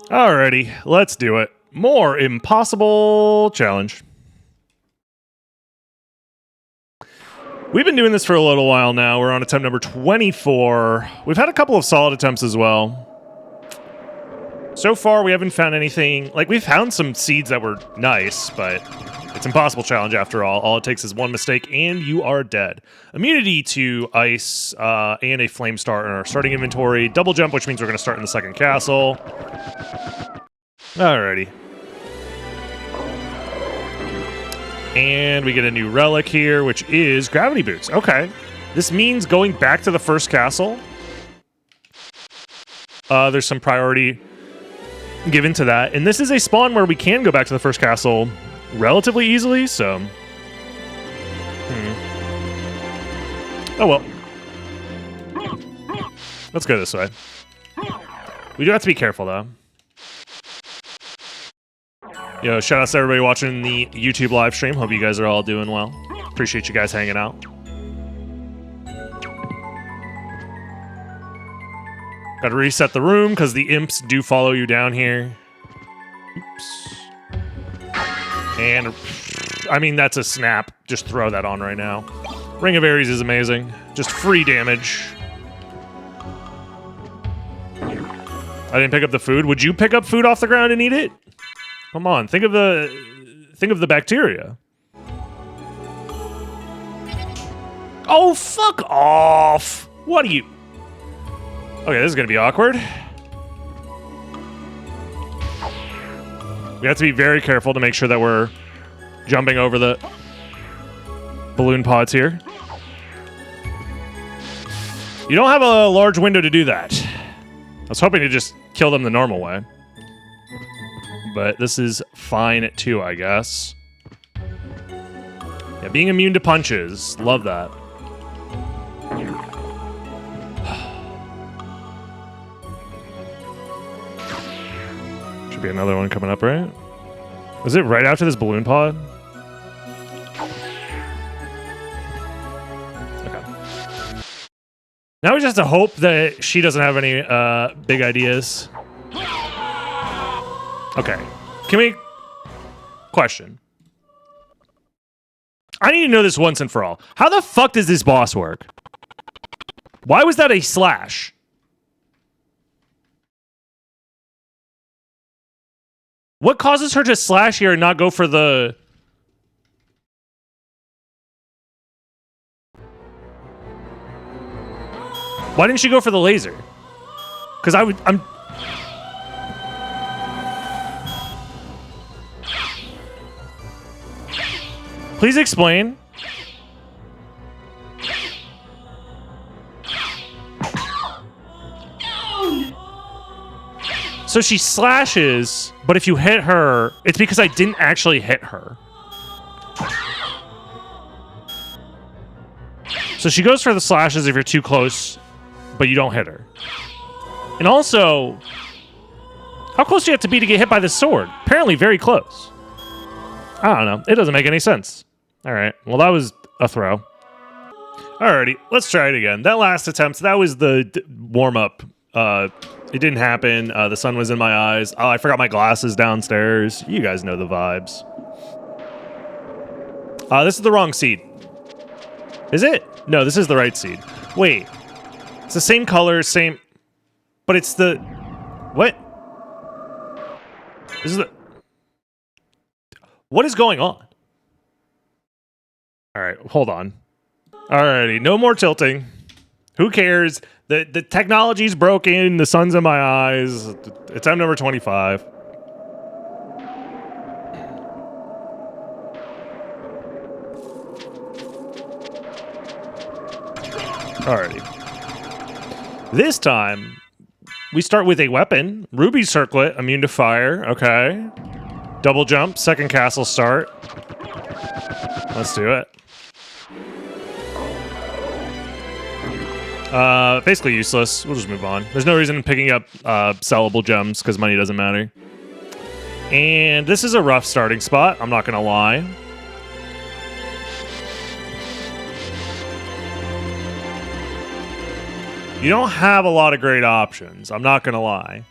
Alrighty, let's do it. More impossible challenge. We've been doing this for a little while now. We're on attempt number 24. We've had a couple of solid attempts as well. So far, we haven't found anything... Like, we've found some seeds that were nice, but it's impossible challenge after all. All it takes is one mistake, and you are dead. Immunity to ice and a flame star in our starting inventory. Double jump, which means we're going to start in the second castle. Alrighty. And we get a new relic here, which is gravity boots. Okay. This means going back to the first castle. There's some priority given to that. And this is a spawn where we can go back to the first castle relatively easily, so... Oh well. Let's go this way. We do have to be careful, though. Yo, shout out to everybody watching the YouTube live stream. Hope you guys are all doing well. Appreciate you guys hanging out. Gotta reset the room, because the imps do follow you down here. Oops. And, I mean, that's a snap. Just throw that on right now. Ring of Ares is amazing. Just free damage. I didn't pick up the food. Would you pick up food off the ground and eat it? Come on, think of the bacteria. Oh, fuck off! What are you... Okay, this is gonna be awkward. We have to be very careful to make sure that we're jumping over the balloon pods here. You don't have a large window to do that. I was hoping to just kill them the normal way. But this is fine too, I guess. Yeah, being immune to punches. Love that. Should be another one coming up, right? Was it right after this balloon pod? Okay. Now we just have to hope that she doesn't have any big ideas. Okay. Can we... Question. I need to know this once and for all. How the fuck does this boss work? Why was that a slash? What causes her to slash here and not go for the... Why didn't she go for the laser? Because I'm... Please explain. So she slashes, but if you hit her, it's because I didn't actually hit her. So she goes for the slashes if you're too close, but you don't hit her. And also, how close do you have to be to get hit by this sword? Apparently very close. I don't know. It doesn't make any sense. All right. Well, that was a throw. Alrighty. Let's try it again. That last attempt, that was the warm-up. It didn't happen. The sun was in my eyes. Oh, I forgot my glasses downstairs. You guys know the vibes. This is the wrong seed. Is it? No, this is the right seed. Wait. It's the same color, same... But it's the... What? This is the... What is going on? Alright, hold on. Alrighty, no more tilting. Who cares? The technology's broken, the sun's in my eyes. It's time number 25. Alrighty. This time, we start with a weapon. Ruby circlet, immune to fire. Okay. Double jump, second castle start. Let's do it. Basically useless. We'll just move on. There's no reason in picking up sellable gems because money doesn't matter. And this is a rough starting spot, I'm not gonna lie. You don't have a lot of great options, I'm not gonna lie.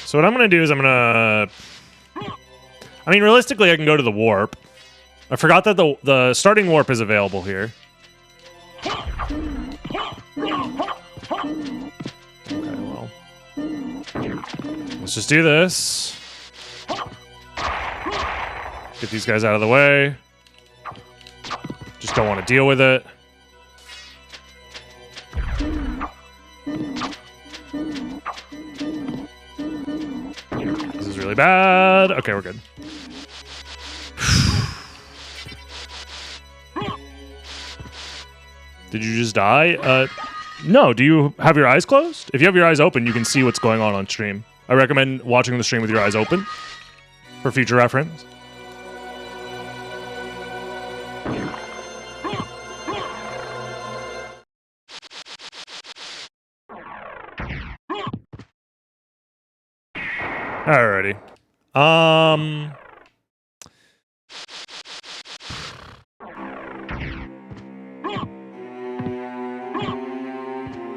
So what I'm going to do is I'm going to... I mean, realistically, I can go to the warp. I forgot that the starting warp is available here. Okay, well. Let's just do this. Get these guys out of the way. Just don't want to deal with it. This is really bad. Okay, we're good. Did you just die? No. Do you have your eyes closed? If you have your eyes open, you can see what's going on stream. I recommend watching the stream with your eyes open for future reference. Alrighty.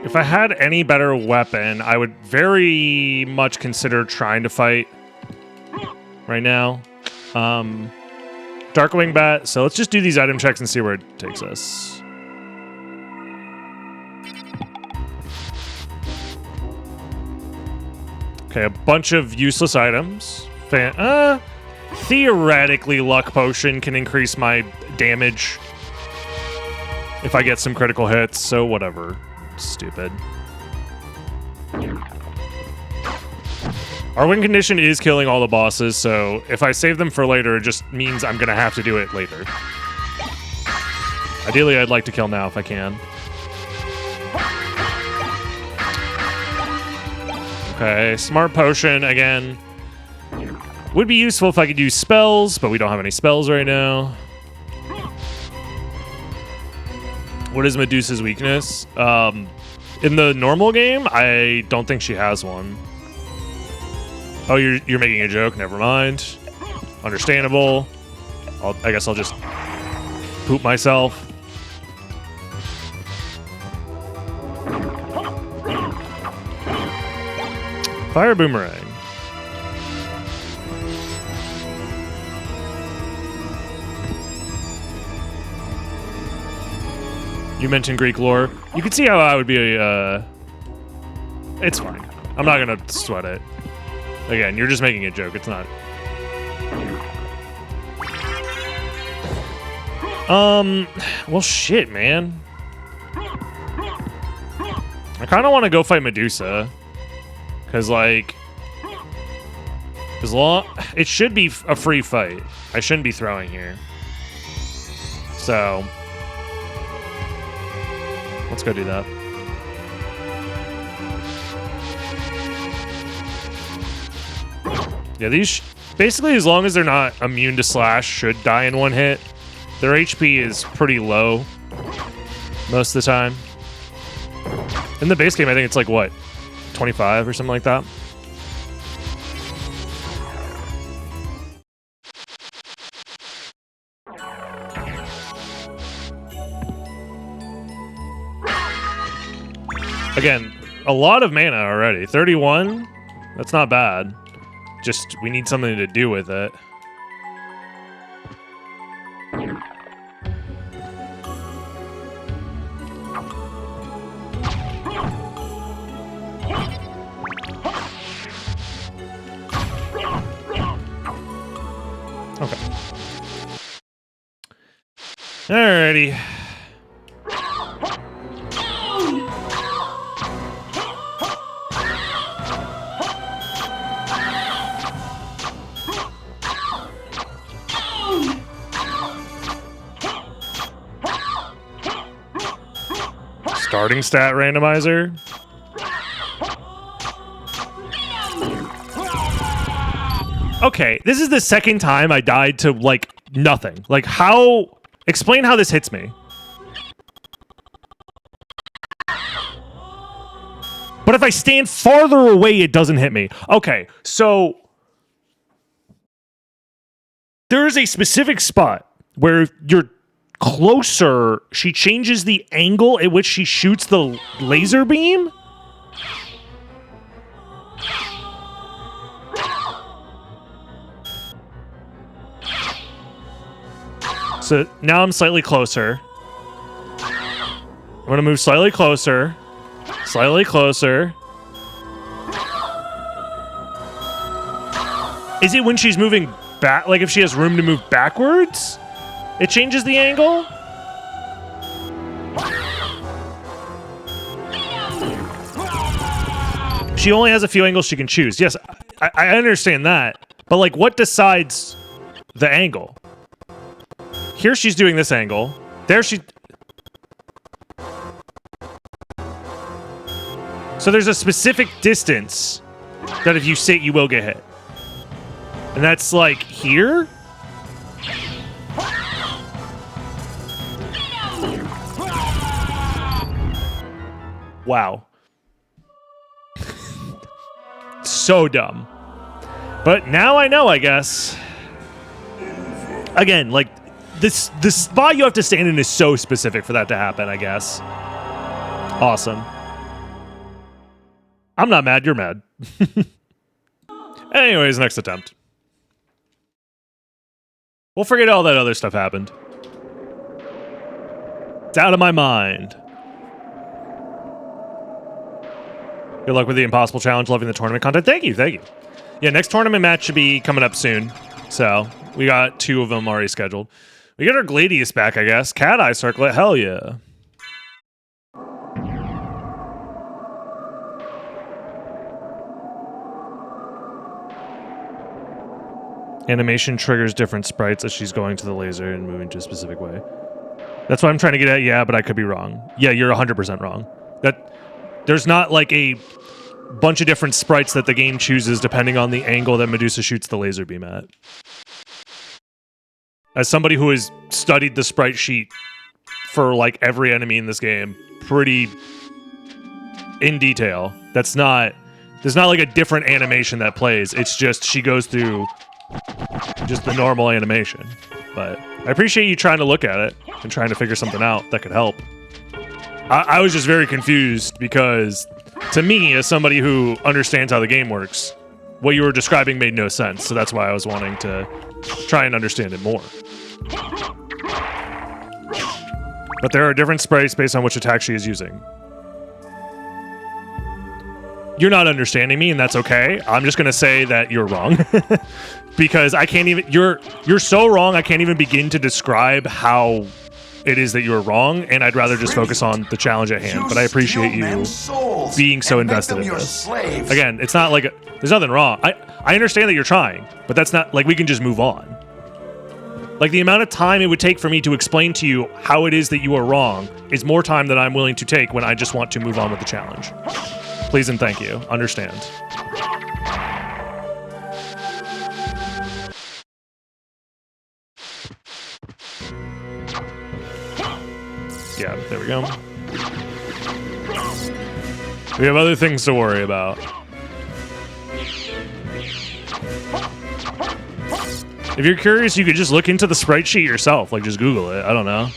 If I had any better weapon, I would very much consider trying to fight right now. Darkwing Bat. So let's just do these item checks and see where it takes us. Okay, a bunch of useless items. Theoretically, Luck Potion can increase my damage if I get some critical hits, so whatever. Stupid. Our win condition is killing all the bosses, so if I save them for later, it just means I'm gonna have to do it later. Ideally, I'd like to kill now if I can. Okay, Smart Potion, again. Would be useful if I could use spells, but we don't have any spells right now. What is Medusa's weakness? In the normal game, I don't think she has one. Oh, you're making a joke? Never mind. Understandable. I guess I'll just poop myself. Fire Boomerang. You mentioned Greek lore. You can see how I would be it's fine. I'm not gonna sweat it. Again, you're just making a joke. It's not. Well, shit, man. I kind of want to go fight Medusa. Because, like, it should be a free fight. I shouldn't be throwing here. So... let's go do that. Yeah, these basically, as long as they're not immune to slash, should die in one hit. Their HP is pretty low most of the time. In the base game, I think it's like, what, 25 or something like that? Again, a lot of mana already. 31? That's not bad. Just, we need something to do with it. Okay. Alrighty. Starting stat randomizer. Okay, this is the second time I died to, like, nothing. Like, how... explain how this hits me. But if I stand farther away, it doesn't hit me. Okay, so... there is a specific spot where you're closer, she changes the angle at which she shoots the laser beam? So now I'm slightly closer. I'm going to move slightly closer. Slightly closer. Is it when she's moving back? Like if she has room to move backwards, it changes the angle? She only has a few angles she can choose. Yes, I understand that. But like what decides the angle? Here she's doing this angle. There she... So there's a specific distance that if you sit, you will get hit. And that's like here? Wow. So dumb. But now I know, I guess. Again, like, the spot you have to stand in is so specific for that to happen, I guess. Awesome. I'm not mad, you're mad. Anyways, next attempt. We'll forget all that other stuff happened. It's out of my mind. Good luck with the impossible challenge, loving the tournament content. Thank you, thank you. Yeah, next tournament match should be coming up soon. So, we got 2 of them already scheduled. We got our Gladius back, I guess. Cat Eye Circlet, hell yeah. Animation triggers different sprites as she's going to the laser and moving to a specific way. That's what I'm trying to get at, yeah, but I could be wrong. Yeah, you're 100% wrong. There's not like a bunch of different sprites that the game chooses depending on the angle that Medusa shoots the laser beam at. As somebody who has studied the sprite sheet for like every enemy in this game pretty in detail, there's not like a different animation that plays. It's just she goes through just the normal animation. But I appreciate you trying to look at it and trying to figure something out that could help. I was just very confused because, to me, as somebody who understands how the game works, what you were describing made no sense, so that's why I was wanting to try and understand it more. But there are different sprites based on which attack she is using. You're not understanding me, and that's okay. I'm just gonna say that you're wrong. Because I can't even... You're so wrong, I can't even begin to describe how it is that you are wrong, and I'd rather just focus on the challenge at hand. But I appreciate you being so invested in this. Again, it's not like... There's nothing wrong. I understand that you're trying, but that's not... Like, we can just move on. Like, the amount of time it would take for me to explain to you how it is that you are wrong is more time than I'm willing to take when I just want to move on with the challenge. Please and thank you. Understand. Yeah, there we go. We have other things to worry about. If you're curious, you could just look into the sprite sheet yourself. Like, just Google it. I don't know.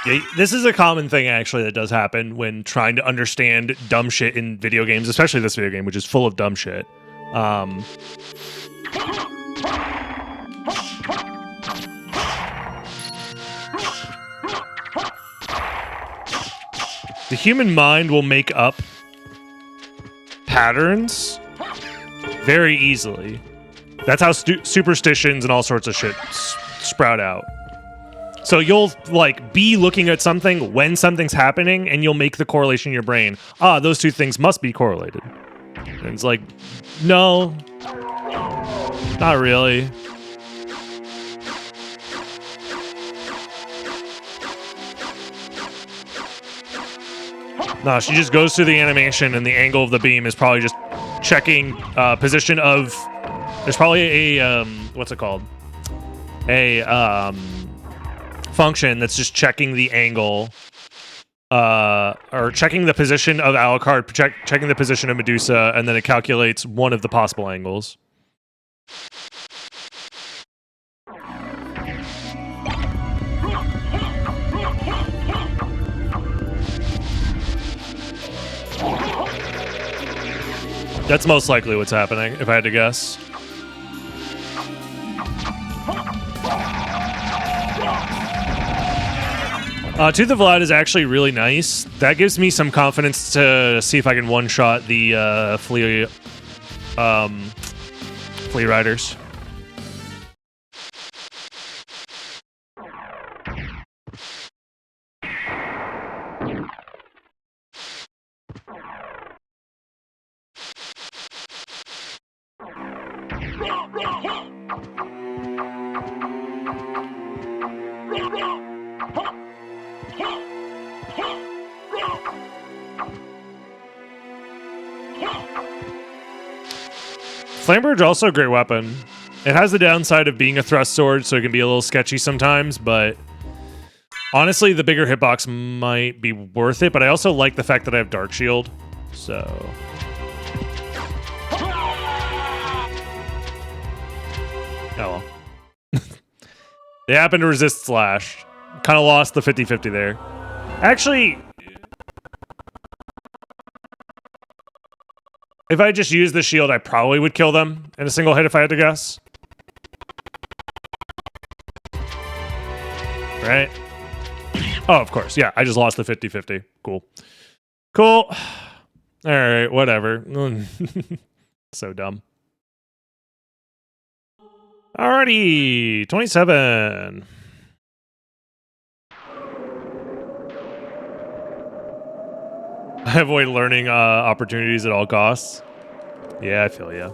Yeah, this is a common thing, actually, that does happen when trying to understand dumb shit in video games, especially this video game, which is full of dumb shit. The human mind will make up patterns very easily. That's how superstitions and all sorts of shit sprout out. So you'll, like, be looking at something when something's happening, and you'll make the correlation in your brain. Ah, those two things must be correlated. And it's like, no. Not really. No, she just goes through the animation, and the angle of the beam is probably just checking position of... There's probably a, what's it called? A, function that's just checking the angle or checking the position of Alucard, checking the position of Medusa, and then it calculates one of the possible angles. That's most likely what's happening, if I had to guess. Tooth of Light is actually really nice. That gives me some confidence to see if I can one-shot the flea riders. Flamberge also a great weapon. It has the downside of being a thrust sword, so it can be a little sketchy sometimes, but honestly, the bigger hitbox might be worth it, but I also like the fact that I have Dark Shield, so... Oh well. They happen to resist Slash. Kind of lost the 50-50 there. Actually... if I just used the shield, I probably would kill them in a single hit if I had to guess. Right? Oh, of course. Yeah, I just lost the 50-50. Cool. Cool. Alright, whatever. So dumb. Alrighty, 27. I avoid learning opportunities at all costs. Yeah, I feel ya.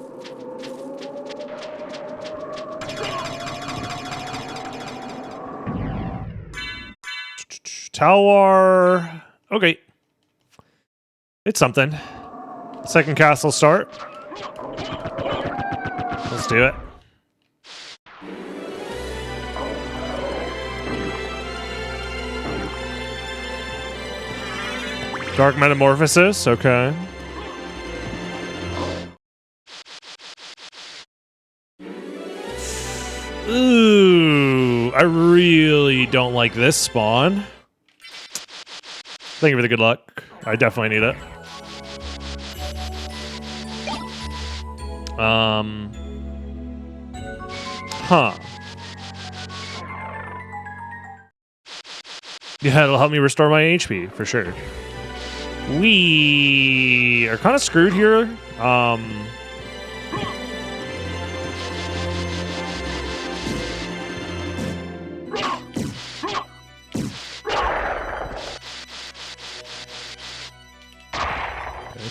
Talwar. Okay. It's something. Second castle start. Let's do it. Dark Metamorphosis, okay. Ooh, I really don't like this spawn. Thank you for the good luck. I definitely need it. Huh. Yeah, it'll help me restore my HP, for sure. We are kind of screwed here.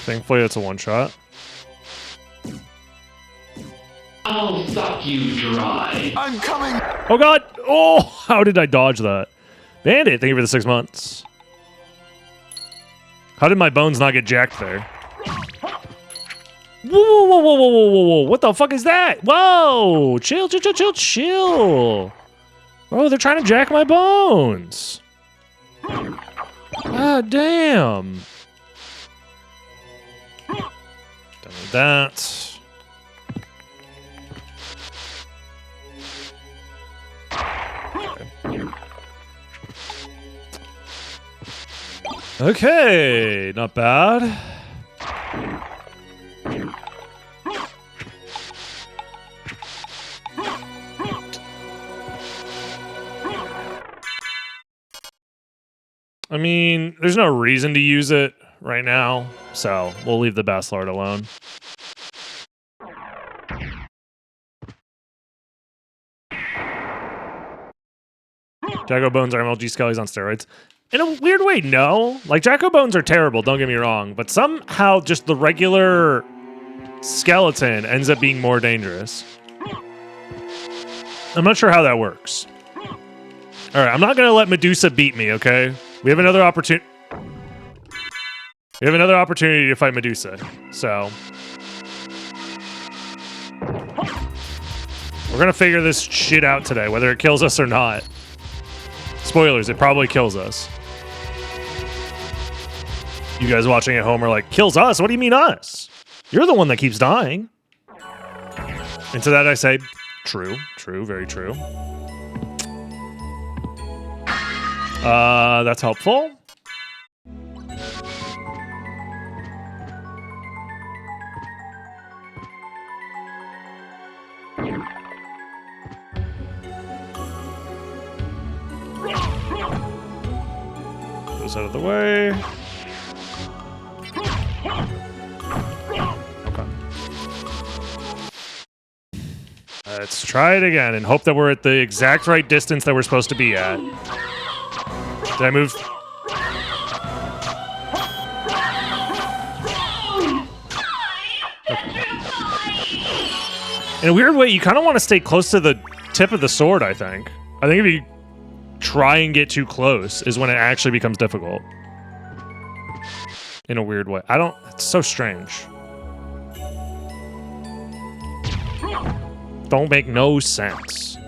Thankfully, it's a one-shot. I'll suck you dry. I'm coming! Oh, God! Oh, how did I dodge that? Bandit, thank you for the 6 months. How did my bones not get jacked there? Whoa, whoa, whoa, whoa, whoa, whoa, whoa. What the fuck is that? Whoa! Chill, chill, chill, chill, chill. Bro, they're trying to jack my bones. Ah, damn. Done with that. Okay, not bad. I mean, there's no reason to use it right now, so we'll leave the Bast Lord alone. Jacko Bones are MLG Skellies on steroids. In a weird way, no. Like, Jacko Bones are terrible, don't get me wrong, but somehow just the regular skeleton ends up being more dangerous. I'm not sure how that works. Alright, I'm not gonna let Medusa beat me, okay? We have another opportunity. We have another opportunity to fight Medusa, so... we're gonna figure this shit out today, whether it kills us or not. Spoilers, it probably kills us. You guys watching at home are like, kills us? What do you mean us? You're the one that keeps dying. And to that I say, true, very true. That's helpful. Goes out of the way. Okay. Let's try it again and hope that we're at the exact right distance that we're supposed to be at. Did I move? Okay. In a weird way, you kind of want to stay close to the tip of the sword, I think. I think if you try and get too close is when it actually becomes difficult. In a weird way. It's so strange. Don't make no sense. There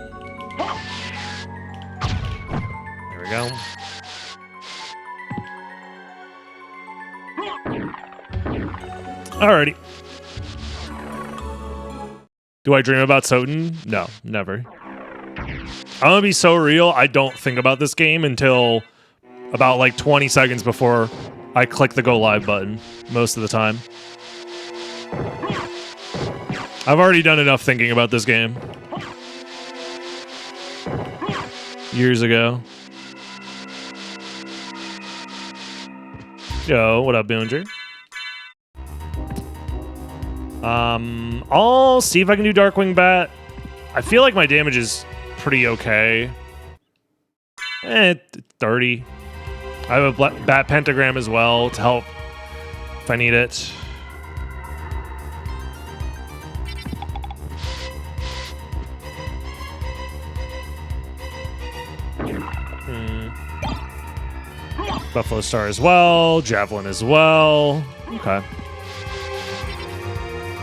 we go. Alrighty. Do I dream about SotN? No, never. I'm gonna be so real, I don't think about this game until about like 20 seconds before I click the go live button, most of the time. I've already done enough thinking about this game. Years ago. Yo, what up, Boondry? I'll see if I can do Darkwing Bat. I feel like my damage is pretty okay. 30. I have a Bat Pentagram as well to help if I need it. Buffalo Star as well. Javelin as well. Okay.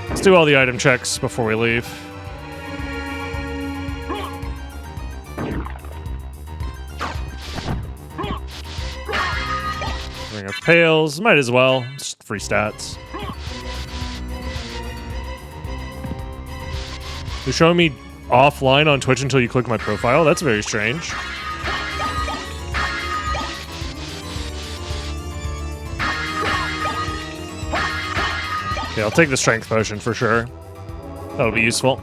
Let's do all the item checks before we leave. Ring of Pails. Might as well. Just free stats. You're showing me offline on Twitch until you click my profile? That's very strange. Okay, I'll take the strength potion for sure. That'll be useful.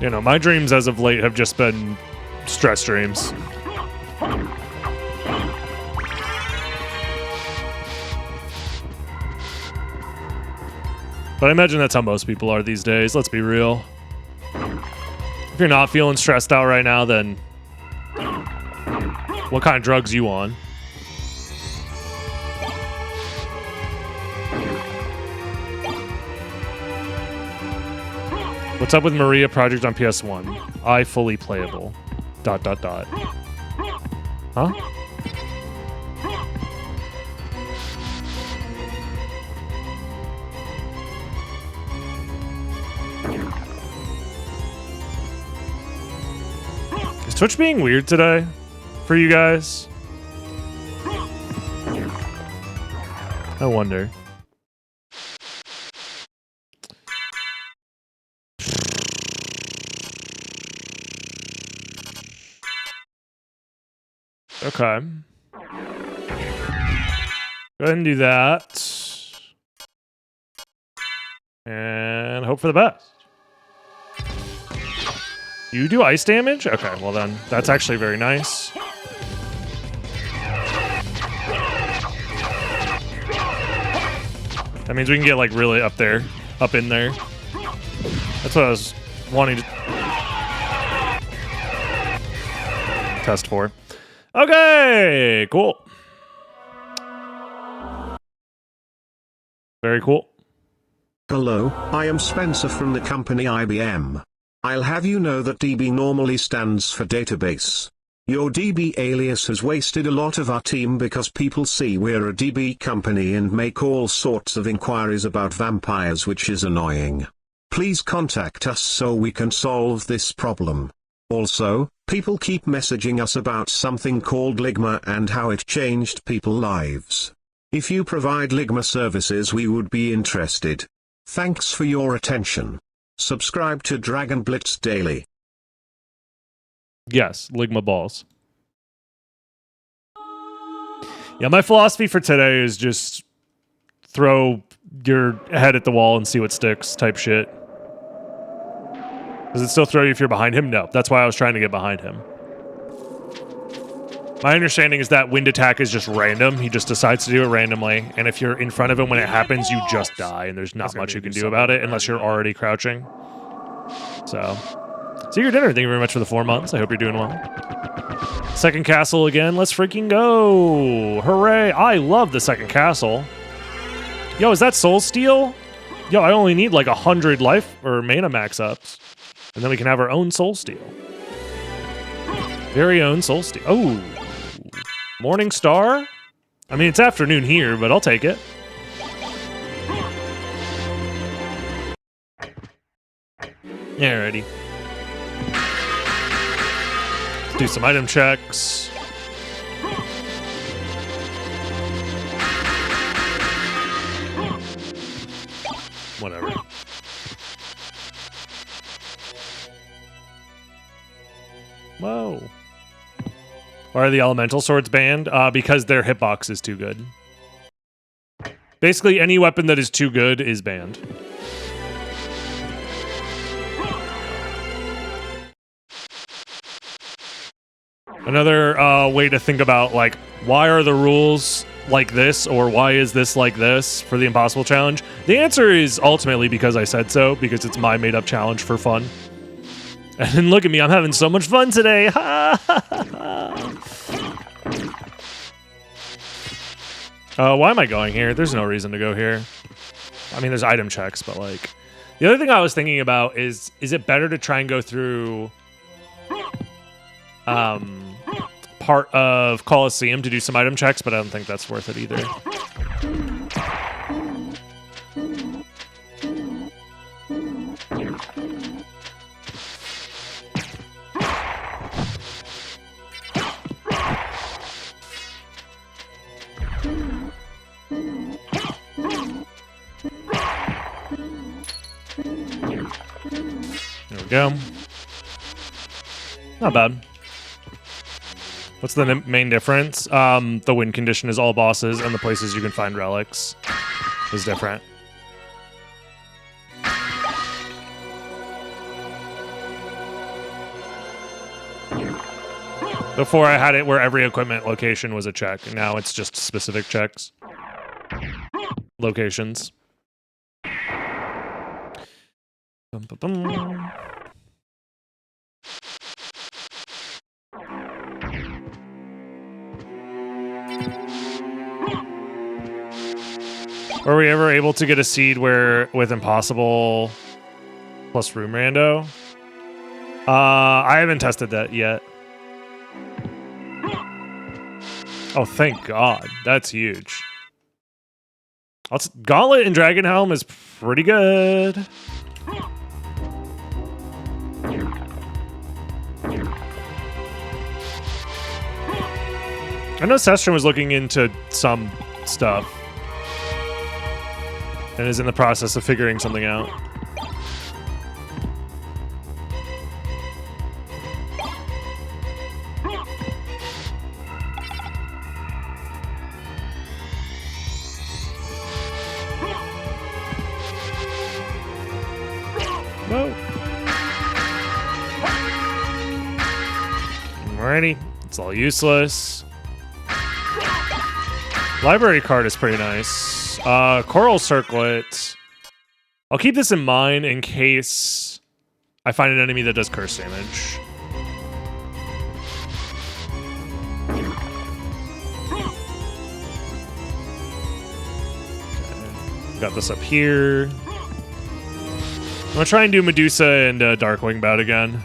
You know, my dreams as of late have just been stress dreams. But I imagine that's how most people are these days, let's be real. If you're not feeling stressed out right now, then what kind of drugs you on? What's up with Maria Project on PS1? I fully playable. ... Huh? Is Twitch being weird today for you guys? I wonder. Okay. Go ahead and do that. And hope for the best. You do ice damage? Okay, well then, that's actually very nice. That means we can get like really up there, up in there. That's what I was wanting to test for. Okay, cool. Very cool. Hello, I am Spencer from the company IBM. I'll have you know that DB normally stands for database. Your DB alias has wasted a lot of our team because people see we're a DB company and make all sorts of inquiries about vampires, which is annoying. Please contact us so we can solve this problem. Also, people keep messaging us about something called Ligma and how it changed people's lives. If you provide Ligma services, we would be interested. Thanks for your attention. Subscribe to Dragon Blitz Daily. Yes, Ligma balls. Yeah, my philosophy for today is just throw your head at the wall and see what sticks type shit. Does it still throw you if you're behind him? No. That's why I was trying to get behind him. My understanding is that wind attack is just random. He just decides to do it randomly. And if you're in front of him when it happens, you just die. And there's not much you can do about it unless you're already crouching. So, see your dinner. Thank you very much for the 4 months. I hope you're doing well. Second castle again. Let's freaking go. Hooray. I love the second castle. Yo, is that soul steal? Yo, I only need like 100 life or mana max ups. And then we can have our own soul steal. Very own soul steal. Oh. Morning star? I mean, it's afternoon here, but I'll take it. Alrighty. Let's do some item checks. Whatever. Whoa. Why are the elemental swords banned? Because their hitbox is too good. Basically, any weapon that is too good is banned. Another way to think about, like, why are the rules like this, or why is this like this for the impossible challenge? The answer is ultimately because I said so, because it's my made-up challenge for fun. And look at me, I'm having so much fun today. Why am I going here? There's no reason to go here. I mean, there's item checks, but like... The other thing I was thinking about is it better to try and go through part of Colosseum to do some item checks, but I don't think that's worth it either. There we go. Not bad. What's the main difference? The win condition is all bosses, and the places you can find relics is different. Before I had it where every equipment location was a check. Now it's just specific checks. Locations. Bum, bum, bum. Were we ever able to get a seed where with impossible plus room rando? I haven't tested that yet. Oh, thank God. That's huge. Gauntlet and Dragon Helm is pretty good. I know Sestron was looking into some stuff and is in the process of figuring something out. No. Alrighty, it's all useless. Library card is pretty nice. Coral Circlet. I'll keep this in mind in case I find an enemy that does curse damage. Okay. Got this up here. I'm gonna try and do Medusa and Darkwing Bout again.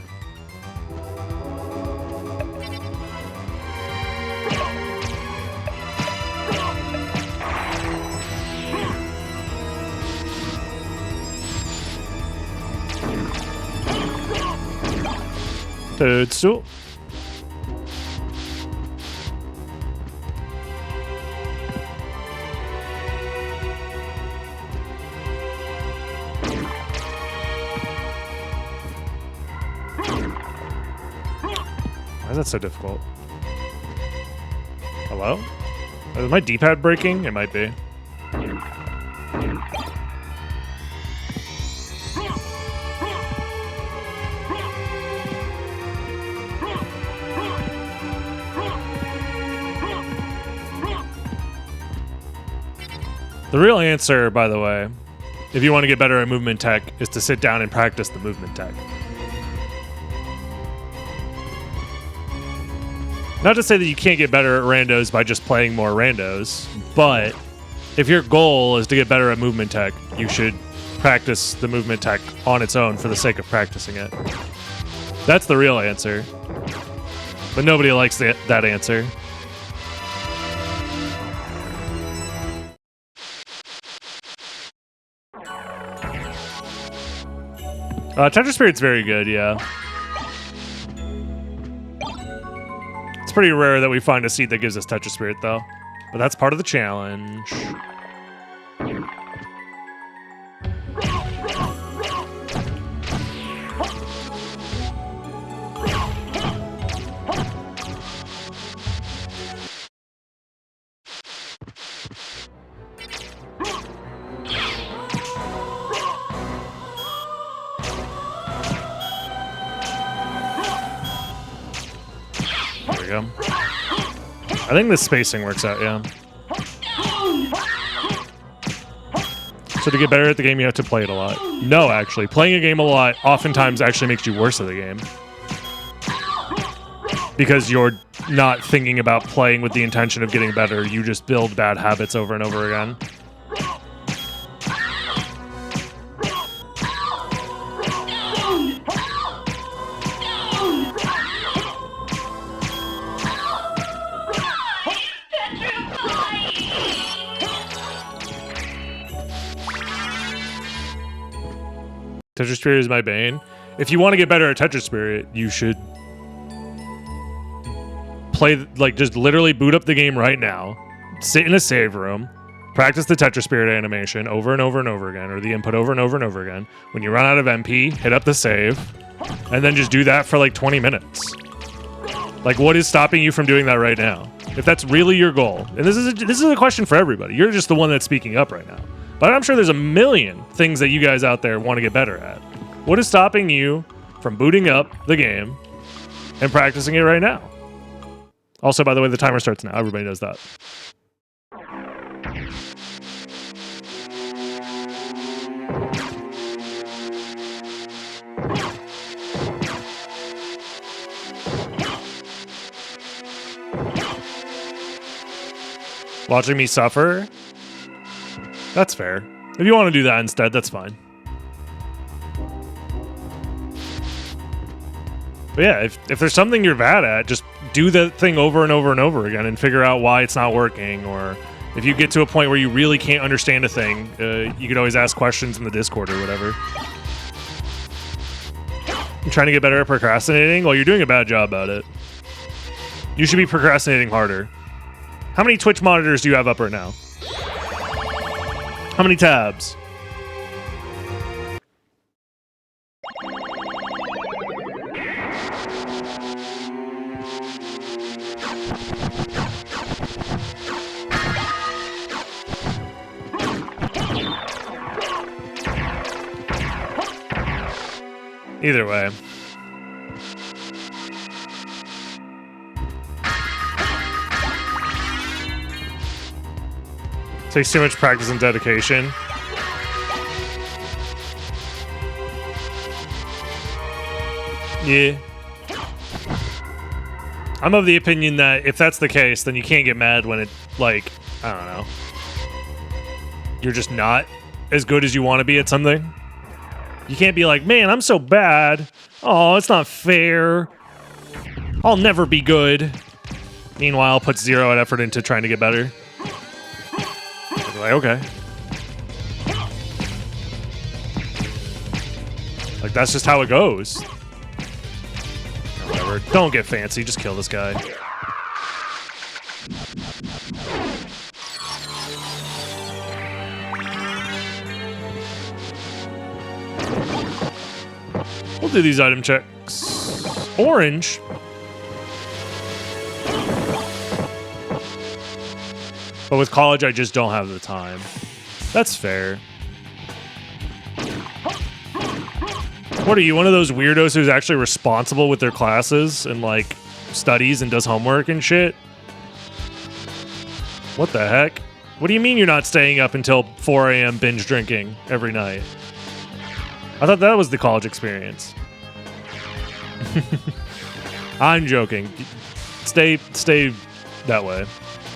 Toadstool. Why is that so difficult? Hello? Is my D-pad breaking? It might be. The real answer, by the way, if you want to get better at movement tech, is to sit down and practice the movement tech. Not to say that you can't get better at randos by just playing more randos, but if your goal is to get better at movement tech, you should practice the movement tech on its own for the sake of practicing it. That's the real answer. But nobody likes that answer. Tetra Spirit's very good, yeah. It's pretty rare that we find a seed that gives us Tetra Spirit, though. But that's part of the challenge. There we go. I think the spacing works out, yeah. So to get better at the game, you have to play it a lot. No, actually. Playing a game a lot oftentimes actually makes you worse at the game. Because you're not thinking about playing with the intention of getting better. You just build bad habits over and over again. Tetra Spirit is my bane. If you want to get better at Tetra Spirit, you should play, like, just literally boot up the game right now, sit in a save room, practice the Tetra Spirit animation over and over and over again, or the input over and over and over again. When you run out of MP, hit up the save, and then just do that for like 20 minutes. Like, what is stopping you from doing that right now? If that's really your goal, and this is a question for everybody. You're just the one that's speaking up right now. But I'm sure there's a million things that you guys out there want to get better at. What is stopping you from booting up the game and practicing it right now? Also, by the way, the timer starts now. Everybody knows that. Watching me suffer? That's fair. If you want to do that instead, that's fine. But yeah, if there's something you're bad at, just do the thing over and over and over again and figure out why it's not working. Or if you get to a point where you really can't understand a thing, you could always ask questions in the Discord or whatever. You're trying to get better at procrastinating? Well, you're doing a bad job at it. You should be procrastinating harder. How many Twitch monitors do you have up right now? How many tabs? Either way. Takes too much practice and dedication. Yeah. I'm of the opinion that if that's the case, then you can't get mad when it, like, I don't know, you're just not as good as you want to be at something. You can't be like, man, I'm so bad. Oh, it's not fair. I'll never be good. Meanwhile, put zero effort into trying to get better. Like, okay. Like, that's just how it goes. sword. Don't get fancy, just kill this guy. We'll do these item checks. Orange. But with college, I just don't have the time. That's fair. What are you, one of those weirdos who's actually responsible with their classes and, like, studies and does homework and shit? What the heck? What do you mean you're not staying up until 4 a.m. binge drinking every night? I thought that was the college experience. I'm joking. Stay that way.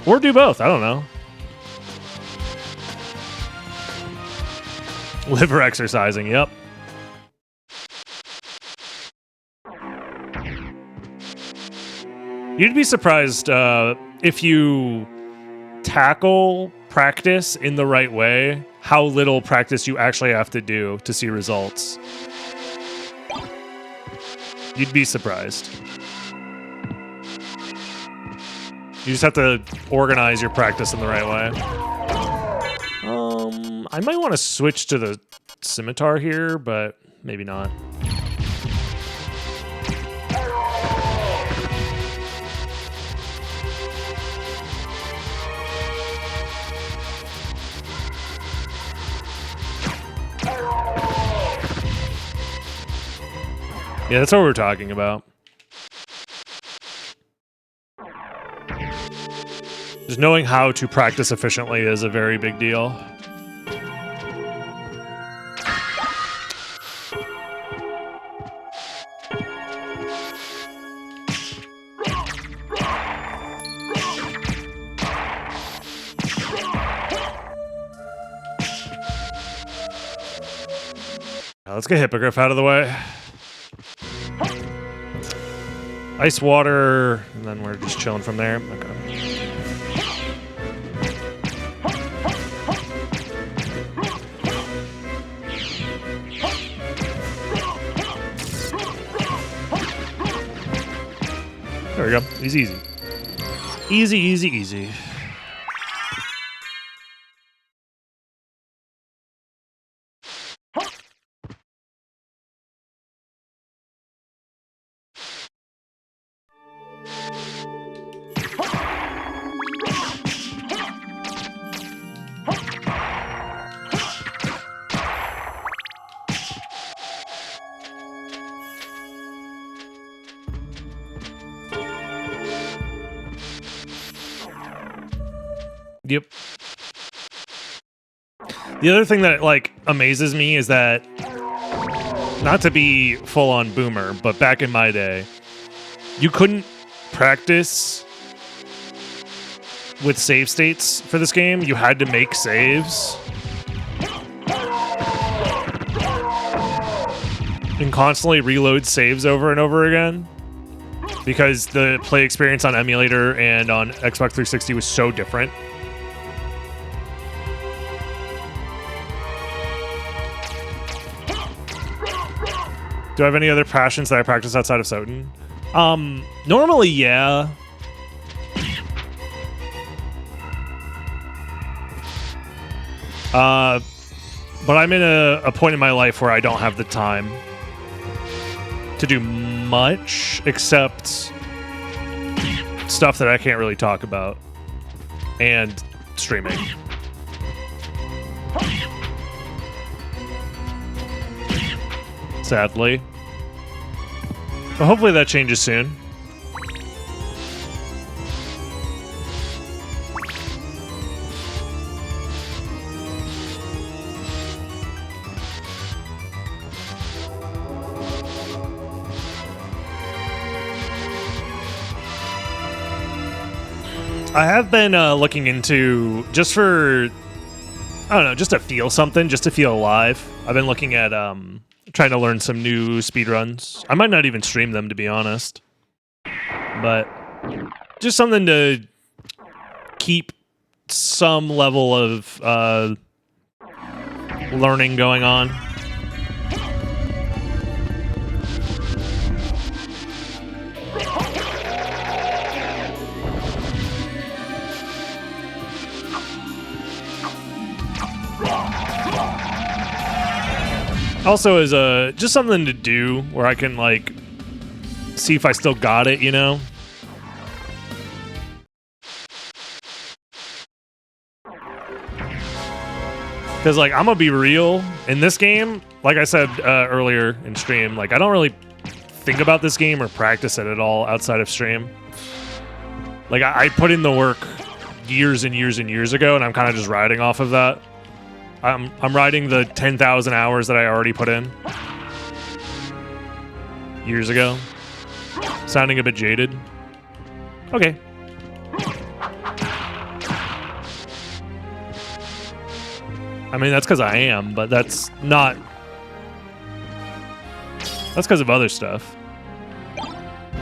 Or do both, I don't know. Liver exercising, yep. You'd be surprised if you tackle practice in the right way, how little practice you actually have to do to see results. You'd be surprised. You just have to organize your practice in the right way. I might want to switch to the scimitar here, but maybe not. Yeah, that's what we're talking about. Just knowing how to practice efficiently is a very big deal. Now let's get Hippogriff out of the way. Ice water, and then we're just chilling from there. Okay. There we go. Easy, easy. Easy, easy, easy. Yep. The other thing that, like, amazes me is that, not to be full-on boomer, but back in my day, you couldn't practice with save states for this game. You had to make saves. And constantly reload saves over and over again. Because the play experience on emulator and on Xbox 360 was so different. Do I have any other passions that I practice outside of SotN? Normally, yeah. But I'm in a point in my life where I don't have the time to do much except stuff that I can't really talk about and streaming. Sadly. But hopefully that changes soon. I have been looking into, just for, I don't know, just to feel something, just to feel alive. I've been looking at trying to learn some new speedruns. I might not even stream them, to be honest. But just something to keep some level of learning going on. Also as a just something to do where I can like see if I still got it, you know? Because like I'm gonna be real in this game, like I said earlier in stream, like I don't really think about this game or practice it at all outside of stream. Like I put in the work years and years and years ago, and I'm kind of just riding off of that. I'm riding the 10,000 hours that I already put in years ago. Sounding a bit jaded. Okay. I mean, that's because I am, but that's not... That's because of other stuff.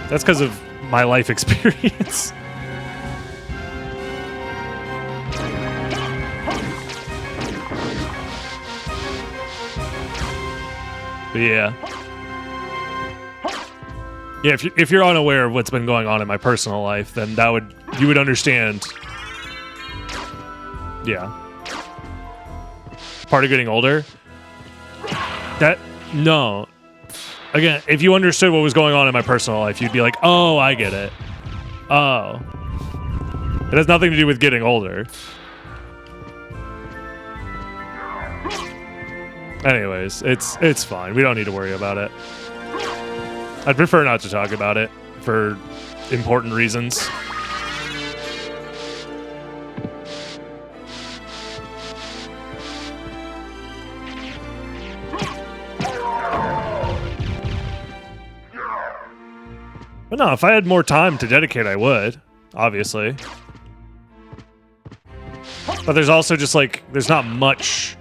That's because of my life experience. But yeah. Yeah, if you're unaware of what's been going on in my personal life, then you would understand. Yeah. Part of getting older. No. Again, if you understood what was going on in my personal life, you'd be like, oh, I get it. Oh. It has nothing to do with getting older. Anyways, it's fine. We don't need to worry about it. I'd prefer not to talk about it for important reasons. But no, if I had more time to dedicate, I would, obviously. But there's also just like, there's not much.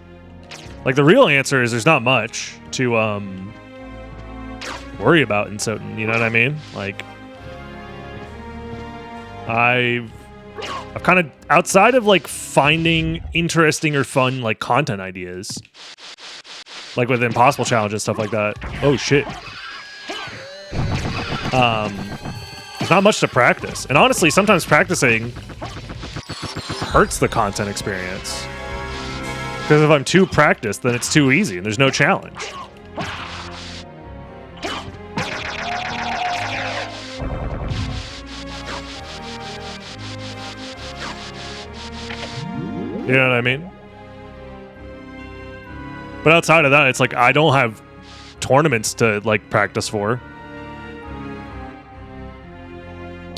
Like the real answer is there's not much to worry about in SotN, you know what I mean? Like, I've kind of, outside of like finding interesting or fun like content ideas, like with impossible challenges, stuff like that. Oh shit. There's not much to practice. And honestly, sometimes practicing hurts the content experience. Because if I'm too practiced, then it's too easy and there's no challenge. You know what I mean? But outside of that, it's like I don't have tournaments to like practice for.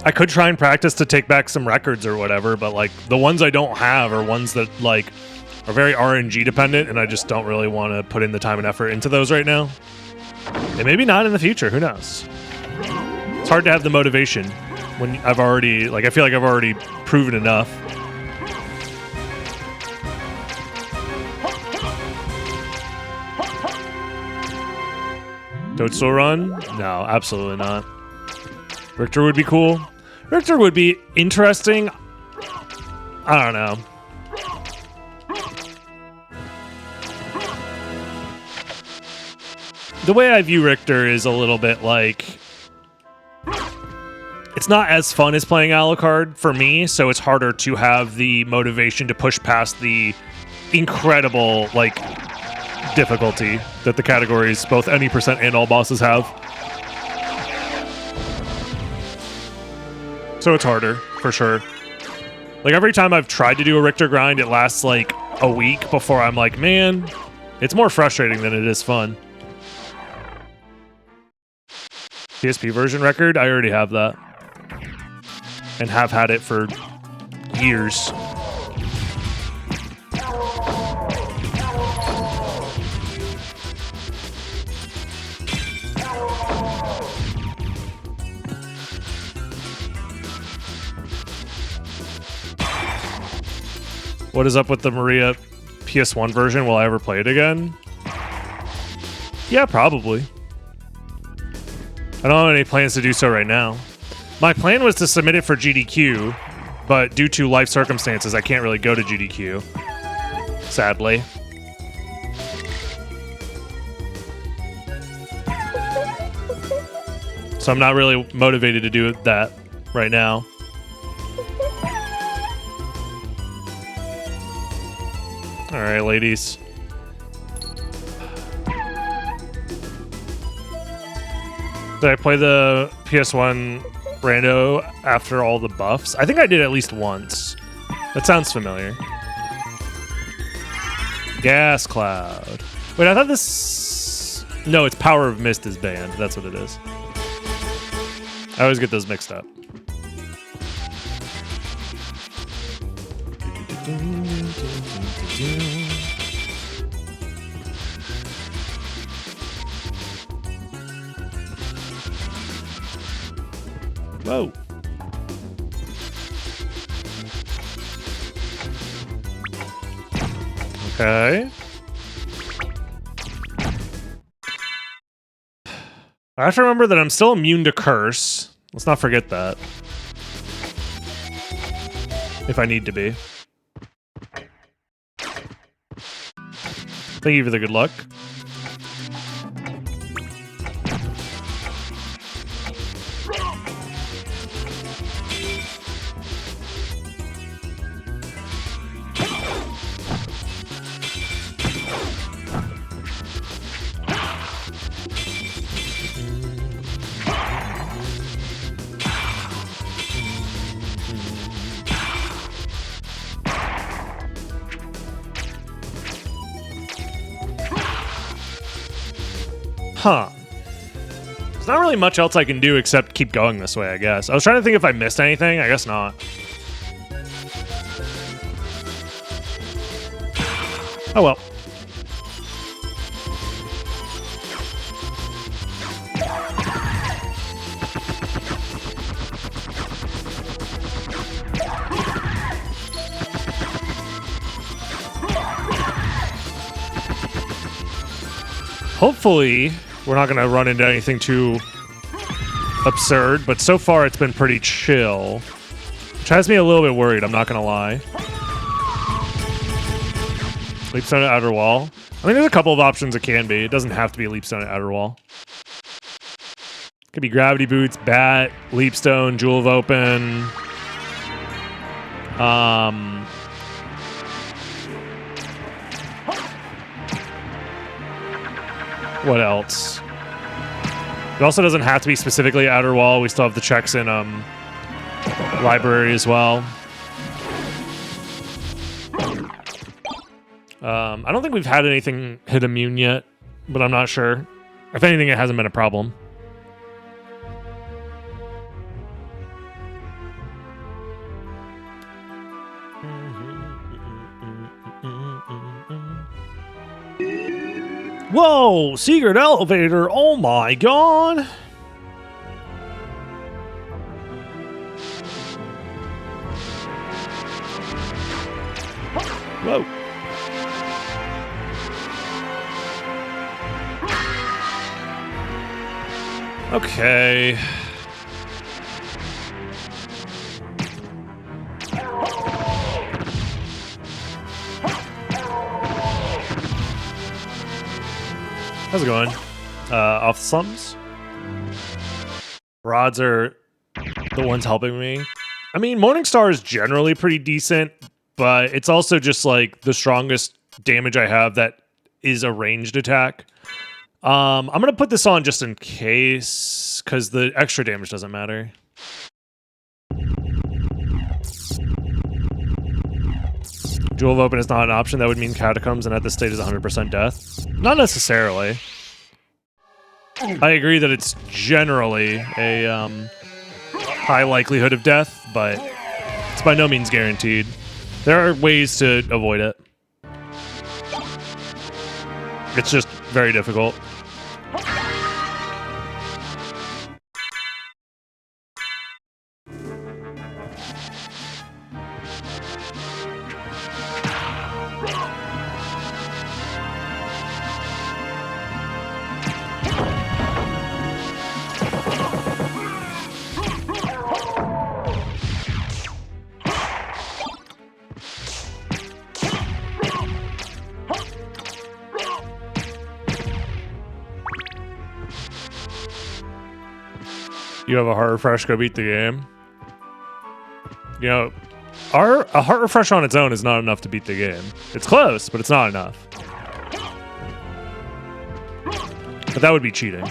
I could try and practice to take back some records or whatever, but like the ones I don't have are ones that like are very RNG dependent, and I just don't really want to put in the time and effort into those right now. And maybe not in the future, who knows? It's hard to have the motivation when I've already, like I feel like I've already proven enough. Toadstool run? No, absolutely not. Richter would be cool. Richter would be interesting. I don't know. The way I view Richter is a little bit like... It's not as fun as playing Alucard for me, so it's harder to have the motivation to push past the incredible, like, difficulty that the categories, both any percent and all bosses have. So it's harder, for sure. Like, every time I've tried to do a Richter grind, it lasts, like, a week before I'm like, man, it's more frustrating than it is fun. PSP version record? I already have that. And have had it for years. What is up with the Maria PS1 version? Will I ever play it again? Yeah, probably. I don't have any plans to do so right now. My plan was to submit it for GDQ, but due to life circumstances, I can't really go to GDQ. Sadly. So I'm not really motivated to do that right now. Alright, ladies. Did I play the PS1 rando after all the buffs? I think I did at least once. That sounds familiar. Gas Cloud. Wait, I thought this... No, it's Power of Mist is banned. That's what it is. I always get those mixed up. Whoa. Okay. I have to remember that I'm still immune to curse. Let's not forget that. If I need to be. Thank you for the good luck. Huh. There's not really much else I can do except keep going this way, I guess. I was trying to think if I missed anything. I guess not. Oh well. Hopefully, we're not going to run into anything too absurd, but so far it's been pretty chill. Which has me a little bit worried, I'm not going to lie. Leapstone at outer wall. I mean, there's a couple of options it can be. It doesn't have to be a leapstone at outer wall. It could be gravity boots, bat, leapstone, jewel of open. What else? It also doesn't have to be specifically outer wall. We still have the checks in library as well. I don't think we've had anything hit immune yet, but I'm not sure. If anything, it hasn't been a problem. Whoa, secret elevator. Oh my god. Whoa. Okay. How's it going? Off the slums? Rods are the ones helping me. I mean, Morningstar is generally pretty decent, but it's also just like the strongest damage I have that is a ranged attack. I'm gonna put this on just in case, because the extra damage doesn't matter. Jewel of Open is not an option. That would mean Catacombs, and at this state is 100% death. Not necessarily. I agree that it's generally a high likelihood of death, but it's by no means guaranteed. There are ways to avoid it. It's just very difficult. You have a heart refresh, go beat the game. You know, a heart refresh on its own is not enough to beat the game. It's close, but it's not enough. But that would be cheating.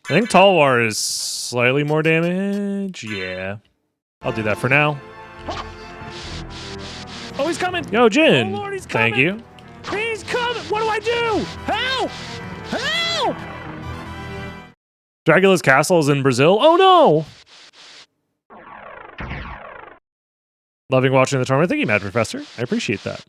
I think Talwar is slightly more damage. Yeah. I'll do that for now. Oh, he's coming! Yo, Jin. Oh, Lord, he's coming. Thank you. He's coming! What do I do? Help! Help! Dracula's castle is in Brazil. Oh, no! Loving watching the tournament. Thank you, Mad Professor. I appreciate that.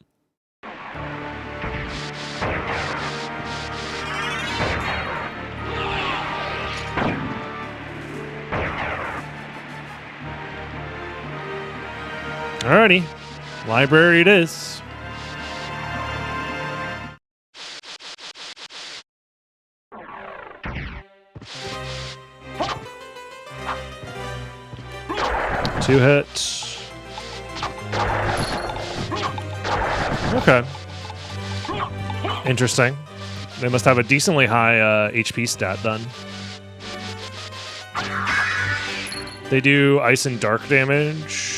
Alrighty. Library it is. Two hits. Okay. Interesting. They must have a decently high HP stat then. They do ice and dark damage.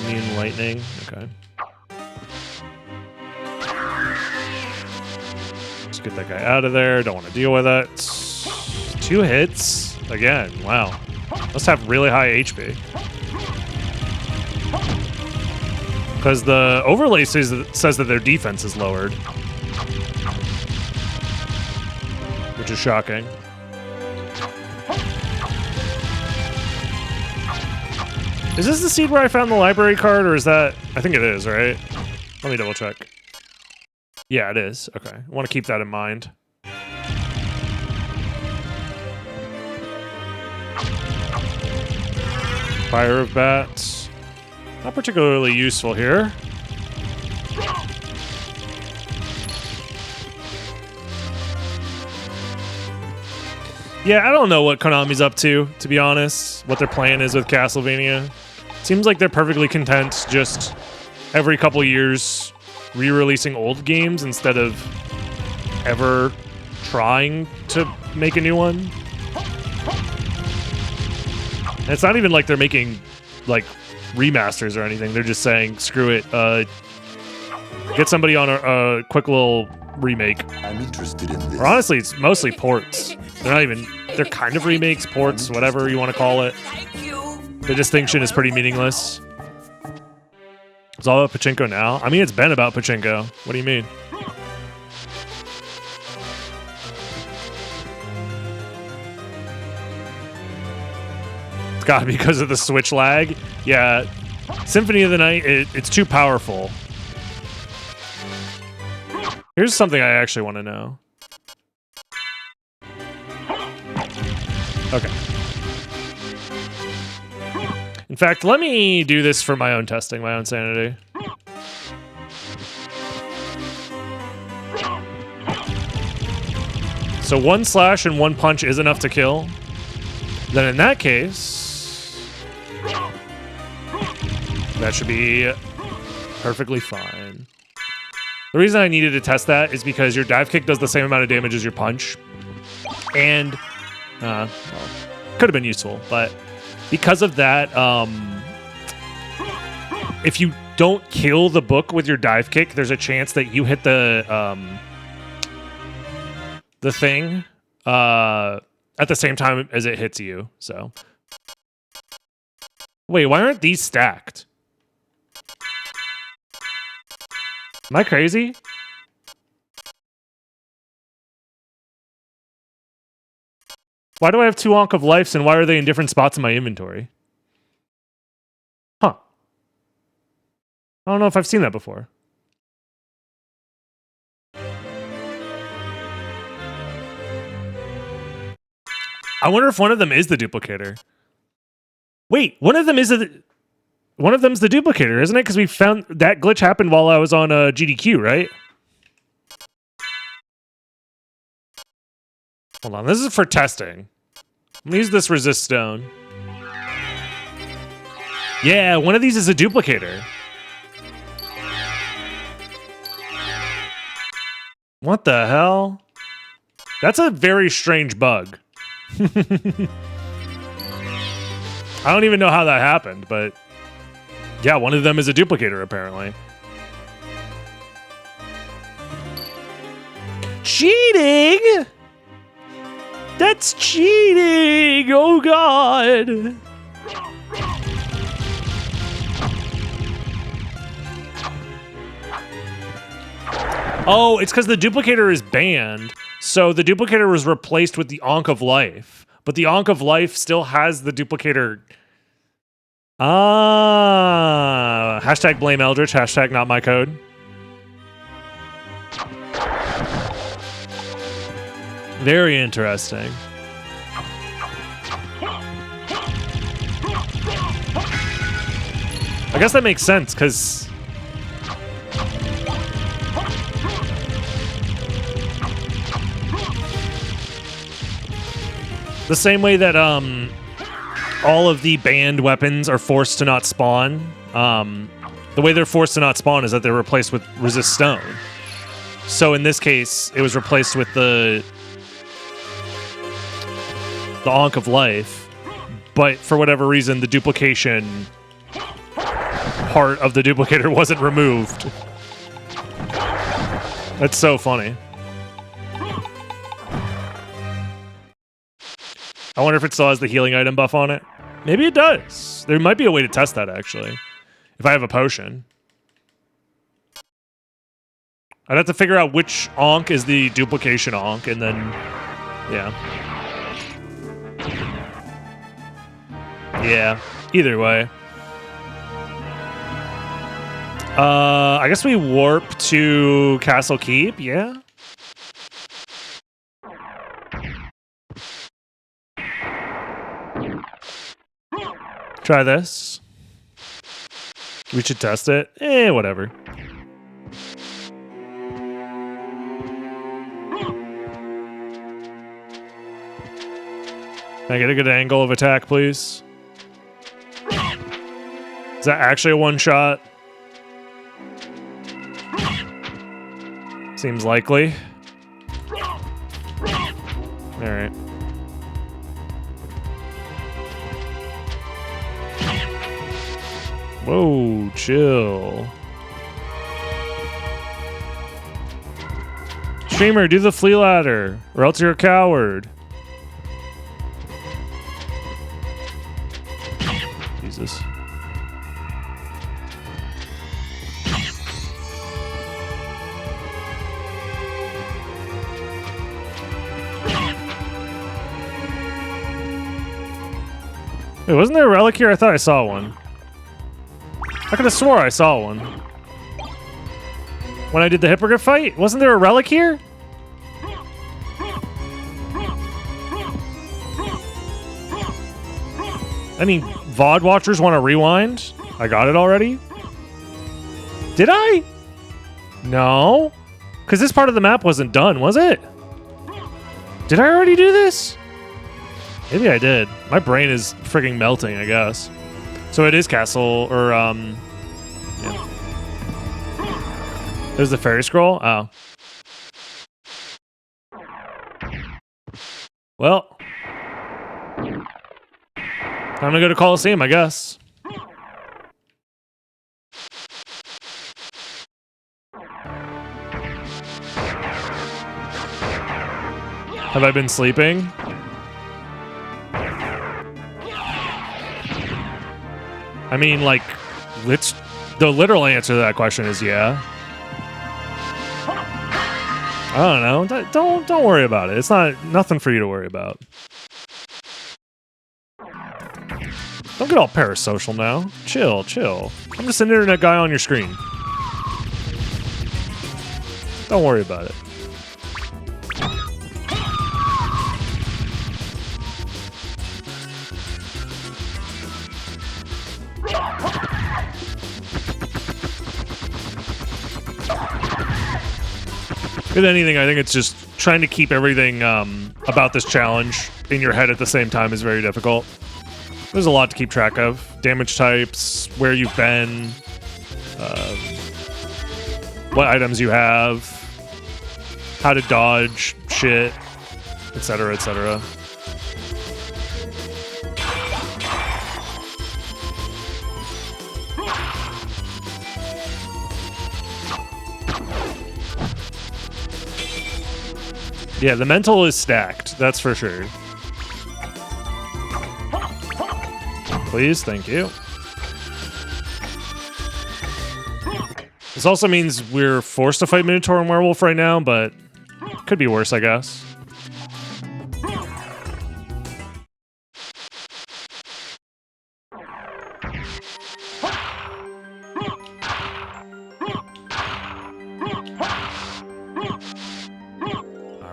Immune lightning. Okay. Let's get that guy out of there. Don't want to deal with it. Two hits. Again. Wow. Must have really high HP. Because the overlay says that their defense is lowered. Which is shocking. Is this the seed where I found the library card, or is that... I think it is, right? Let me double check. Yeah, it is. Okay. I want to keep that in mind. Fire of Bats. Not particularly useful here. Yeah, I don't know what Konami's up to be honest. What their plan is with Castlevania. Seems like they're perfectly content just every couple years re-releasing old games instead of ever trying to make a new one. And it's not even like they're making like remasters or anything. They're just saying, screw it. Get somebody on a quick little remake. I'm interested in this. Or honestly, it's mostly ports. They're not even... They're kind of remakes, ports, whatever you want to call it. The distinction is pretty meaningless. It's all about Pachinko now? I mean, it's been about Pachinko. What do you mean? It's gotta be because of the Switch lag. Yeah, Symphony of the Night, it's too powerful. Here's something I actually want to know. Okay. In fact, let me do this for my own testing, my own sanity. So 1 slash and 1 punch is enough to kill. Then in that case, that should be perfectly fine. The reason I needed to test that is because your dive kick does the same amount of damage as your punch. And, well, could have been useful, but because of that, if you don't kill the book with your dive kick, there's a chance that you hit the thing at the same time as it hits you. So, wait, why aren't these stacked? Am I crazy? Why do I have 2 Ankh of Lives, and why are they in different spots in my inventory? Huh. I don't know if I've seen that before. I wonder if one of them is the duplicator. Wait, one of them's the duplicator, isn't it? Because we found that glitch happened while I was on GDQ, right? Hold on, this is for testing. I'm gonna use this resist stone. Yeah, one of these is a duplicator. What the hell? That's a very strange bug. I don't even know how that happened, but yeah, one of them is a duplicator, apparently. Cheating! That's cheating! Oh god! Oh, it's because the duplicator is banned. So the duplicator was replaced with the Ankh of Life. But the Ankh of Life still has the duplicator. Ah. Hashtag blame Eldritch. Hashtag not my code. Very interesting. I guess that makes sense, because... the same way that all of the banned weapons are forced to not spawn, the way they're forced to not spawn is that they're replaced with resist stone. So in this case, it was replaced with the Ankh of Life, but for whatever reason, the duplication part of the duplicator wasn't removed. That's so funny. I wonder if it still has the healing item buff on it. Maybe it does. There might be a way to test that, actually. If I have a potion. I'd have to figure out which Ankh is the duplication Ankh, and then... yeah. Yeah. Either way. I guess we warp to Castle Keep, yeah? Try this. We should test it. Whatever. Can I get a good angle of attack, please? Is that actually a one-shot? Seems likely. Alright. Whoa, chill. Streamer, do the flea ladder, or else you're a coward. Jesus. Wait, wasn't there a relic here? I thought I saw one. I could have swore I saw one. When I did the hippogriff fight? Wasn't there a relic here? Any VOD watchers want to rewind? I got it already? Did I? No. Because this part of the map wasn't done, was it? Did I already do this? Maybe I did. My brain is frigging melting, I guess. So it is castle, or, yeah. There's the fairy scroll? Oh. Well. Time to go to Coliseum, I guess. Have I been sleeping? I mean, like, the literal answer to that question is yeah. I don't know. Don't worry about it. It's nothing for you to worry about. Don't get all parasocial now. Chill. I'm just an internet guy on your screen. Don't worry about it. If anything, I think it's just trying to keep everything about this challenge in your head at the same time is very difficult. There's a lot to keep track of. Damage types, where you've been, what items you have, how to dodge shit, etc., etc. Yeah, the mental is stacked. That's for sure. Please, thank you. This also means we're forced to fight Minotaur and Werewolf right now, but could be worse, I guess.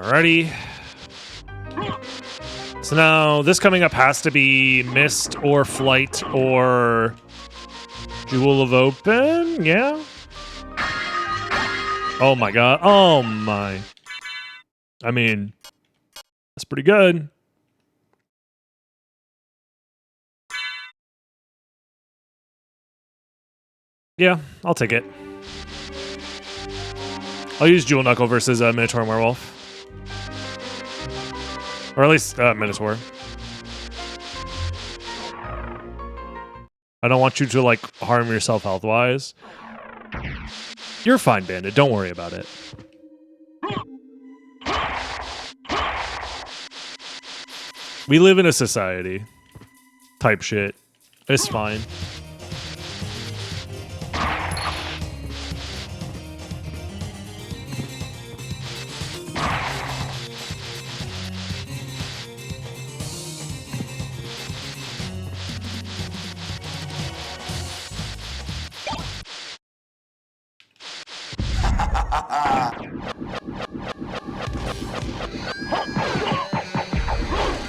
Alrighty. So now this coming up has to be Mist or Flight or Jewel of Open, yeah? Oh my god. Oh my. I mean, that's pretty good. Yeah, I'll take it. I'll use Jewel Knuckle versus Minotaur and Werewolf. Or at least Minotaur. I don't want you to, like, harm yourself health-wise. You're fine, Bandit. Don't worry about it. We live in a society. Type shit. It's fine.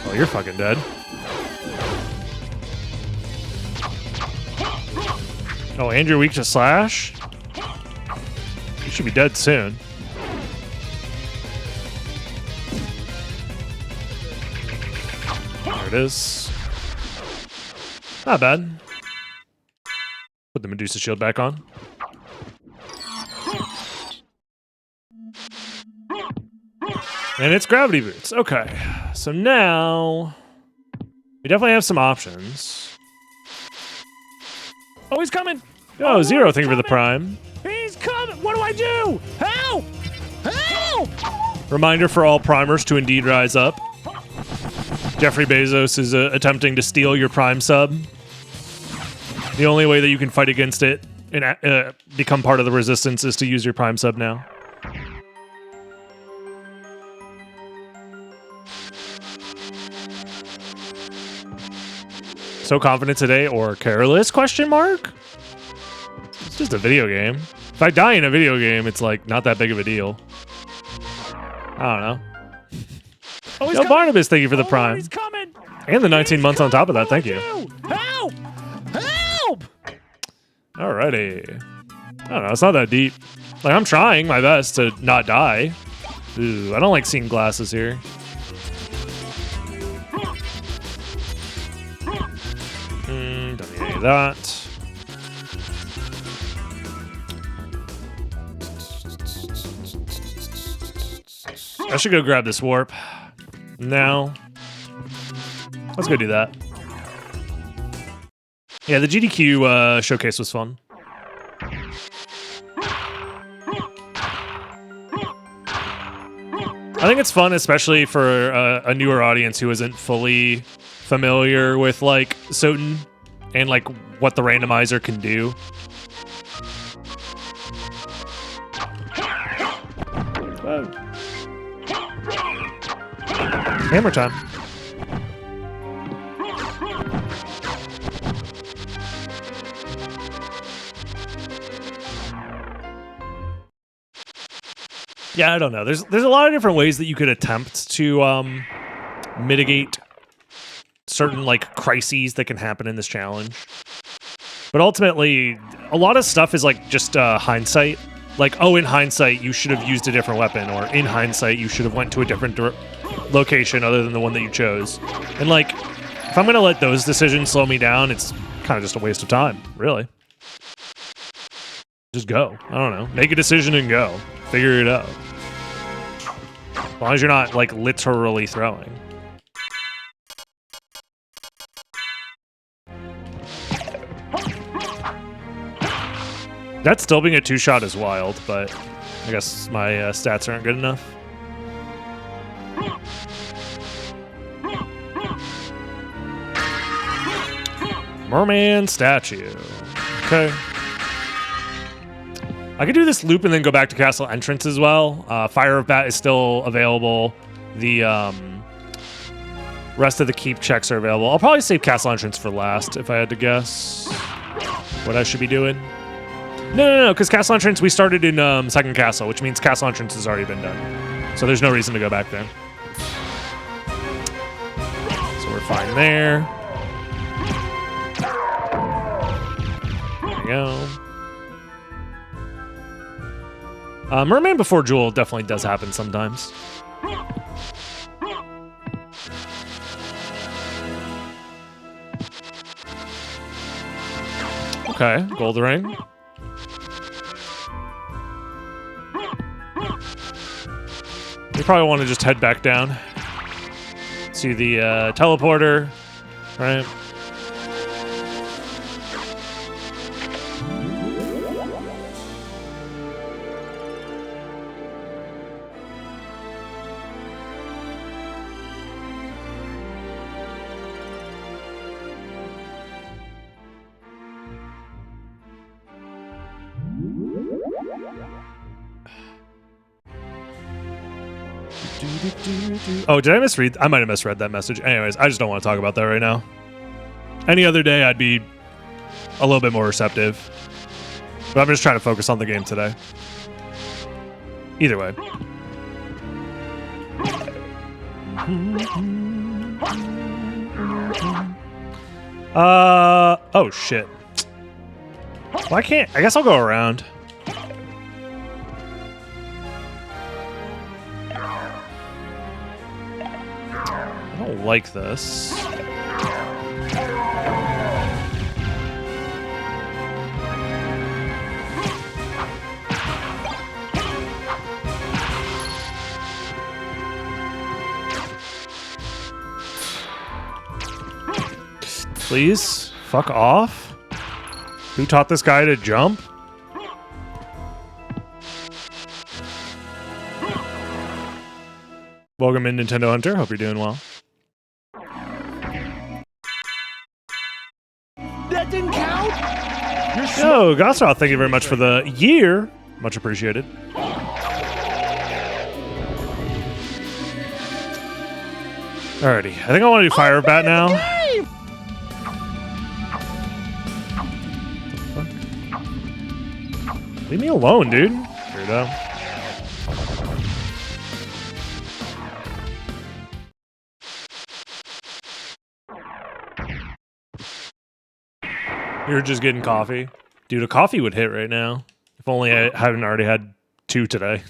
Oh, you're fucking dead. Oh, and you're weak to slash? You should be dead soon. There it is. Not bad. Put the Medusa shield back on. And it's gravity boots. Okay. So now we definitely have some options. Oh, he's coming. Oh, Zero, thank you for the prime. He's coming. What do I do? Help! Help! Reminder for all primers to indeed rise up. Jeffrey Bezos is attempting to steal your prime sub. The only way that you can fight against it and become part of the resistance is to use your prime sub now. So confident today or careless, question mark? It's just a video game. If I die in a video game, it's like not that big of a deal. I don't know. Oh, Yo, Barnabas, thank you for the prime. He's coming. And the 19 months on top of that, thank you. Help! Help! Alrighty. I don't know, it's not that deep. Like, I'm trying my best to not die. Ooh, I don't like seeing glasses here. Don't need any of that. I should go grab this warp. Now. Let's go do that. Yeah, the GDQ showcase was fun. I think it's fun, especially for a newer audience who isn't fully familiar with, like, SotN and, like, what the randomizer can do. Whoa. Hammer time. Yeah, I don't know. There's a lot of different ways that you could attempt to mitigate certain, like, crises that can happen in this challenge. But ultimately, a lot of stuff is, like, just hindsight. Like, oh, in hindsight, you should have used a different weapon, or in hindsight, you should have went to a different location other than the one that you chose. And, like, if I'm going to let those decisions slow me down, it's kind of just a waste of time, really. Just go. I don't know. Make a decision and go. Figure it out. As long as you're not, like, literally throwing. That still being a two-shot is wild, but I guess my stats aren't good enough. Merman statue. Okay. I could do this loop and then go back to castle entrance as well. Fire of Bat is still available. The rest of the keep checks are available. I'll probably save castle entrance for last if I had to guess what I should be doing. No, because castle entrance, we started in second castle, which means castle entrance has already been done. So there's no reason to go back there. So we're fine there. There we go. Merman before Jewel definitely does happen sometimes. Okay, gold ring. You probably want to just head back down. See the teleporter, right? Oh, did I misread? I might have misread that message. Anyways, I just don't want to talk about that right now. Any other day, I'd be a little bit more receptive. But I'm just trying to focus on the game today. Either way. Oh, shit. Well, I can't. I guess I'll go around. I don't like this. Please, fuck off. Who taught this guy to jump? Welcome in, Nintendo Hunter. Hope you're doing well. That didn't count? Yo, Gossaroth, thank you very much for the year. Much appreciated. Alrighty, I think I want to do Fire Bat now. Leave me alone, dude. Weirdo. You're just getting coffee. Dude, a coffee would hit right now. If only I haven't already had 2 today.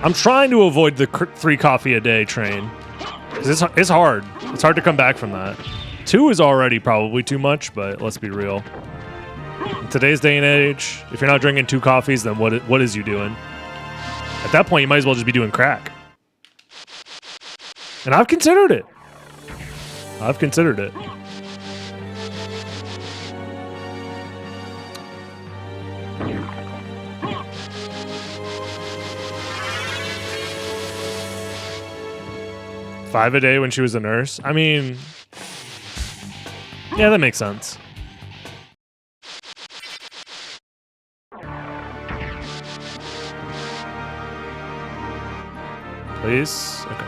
I'm trying to avoid the 3 coffee a day train. It's hard. It's hard to come back from that. 2 is already probably too much, but let's be real. In today's day and age, if you're not drinking 2 coffees, then what is you doing? At that point, you might as well just be doing crack. And I've considered it. I've considered it. $5 a day when she was a nurse? I mean, yeah, that makes sense. Please? Okay.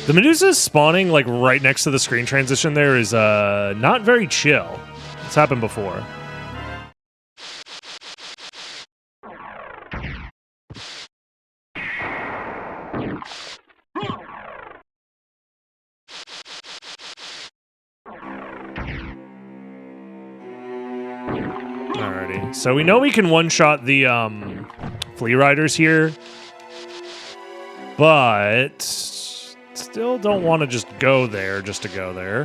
The Medusa spawning like right next to the screen transition there is not very chill. It's happened before. Alrighty. So we know we can one-shot the flea riders here. But still don't want to just go there just to go there.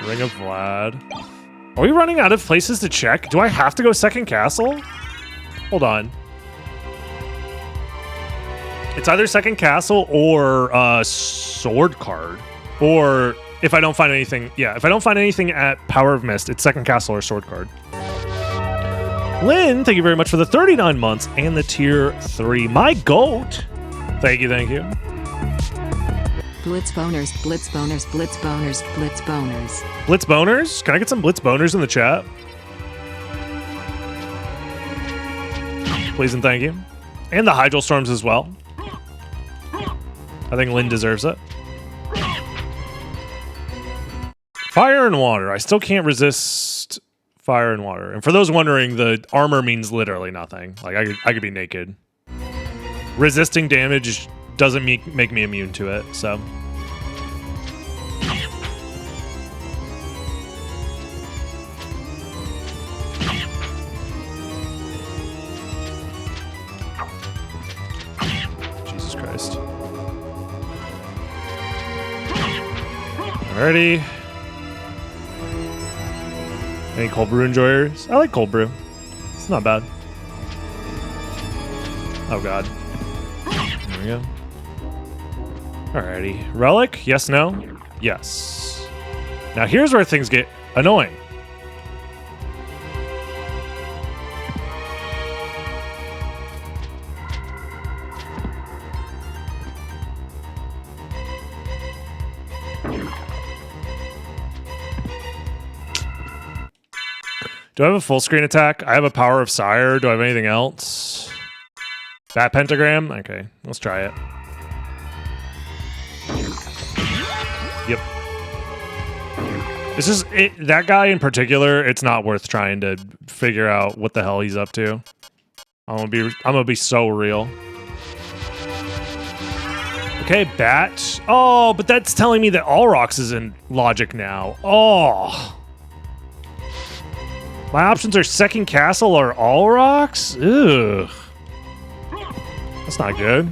Ring of Vlad. Are we running out of places to check? Do I have to go second castle? Hold on. It's either second castle or sword card. Or if I don't find anything, yeah, if I don't find anything at Power of Mist, it's second castle or sword card. Lynn, thank you very much for the 39 months and the tier 3. My goat. Thank you, thank you. Blitz boners, blitz boners, blitz boners, blitz boners. Blitz boners? Can I get some blitz boners in the chat? Please and thank you. And the Hydro Storms as well. I think Lynn deserves it. Fire and water. I still can't resist fire and water. And for those wondering, the armor means literally nothing. Like, I could be naked. Resisting damage doesn't make me immune to it, so... Jesus Christ. Alrighty. Any cold brew enjoyers? I like cold brew. It's not bad. Oh god. There we go. Alrighty. Relic? Yes, no? Yes. Now here's where things get annoying. Do I have a full screen attack? I have a Power of Sire. Do I have anything else? Bat Pentagram? Okay, let's try it. Yep. It's just, that guy in particular, it's not worth trying to figure out what the hell he's up to. I'm gonna be so real. Okay, Bat. Oh, but that's telling me that Allrox is in logic now. Oh. My options are Second Castle or Allrox? Ugh. That's not good.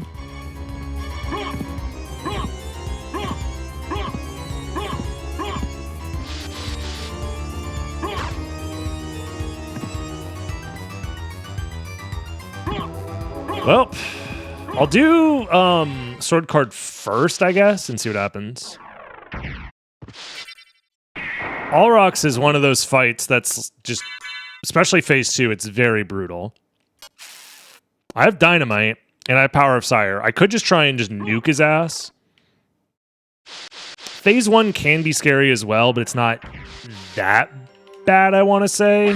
Well, I'll do Sword Card first, I guess, and see what happens. Allrox is one of those fights that's just, especially phase 2, it's very brutal. I have Dynamite, and I have Power of Sire. I could just try and just nuke his ass. Phase 1 can be scary as well, but it's not that bad, I want to say.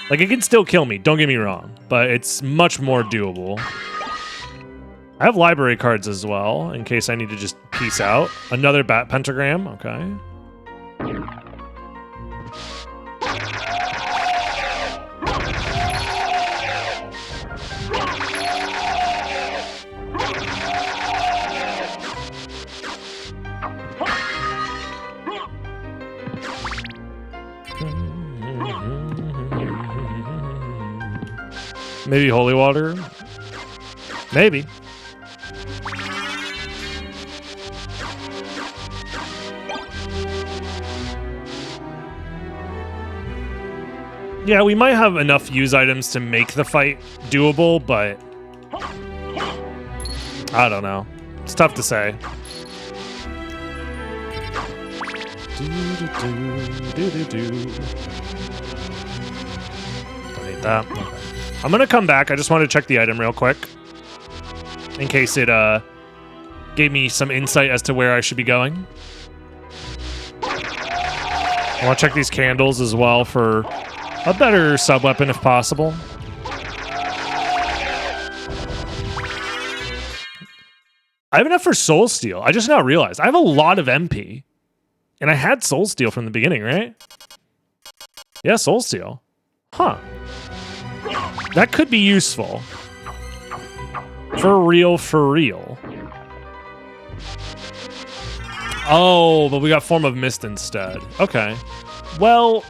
Like, it can still kill me, don't get me wrong, but it's much more doable. I have library cards as well, in case I need to just peace out. Another Bat Pentagram, okay. Maybe holy water? Maybe. Yeah, we might have enough use items to make the fight doable, but I don't know. It's tough to say. Don't need that. Okay. I'm gonna come back. I just wanted to check the item real quick, in case it gave me some insight as to where I should be going. I want to check these candles as well for a better sub-weapon if possible. I have enough for Soul Steal. I just now realized I have a lot of MP. And I had Soul Steal from the beginning, right? Yeah, Soul Steal. Huh. That could be useful. For real, for real. Oh, but we got Form of Mist instead. Okay. Well,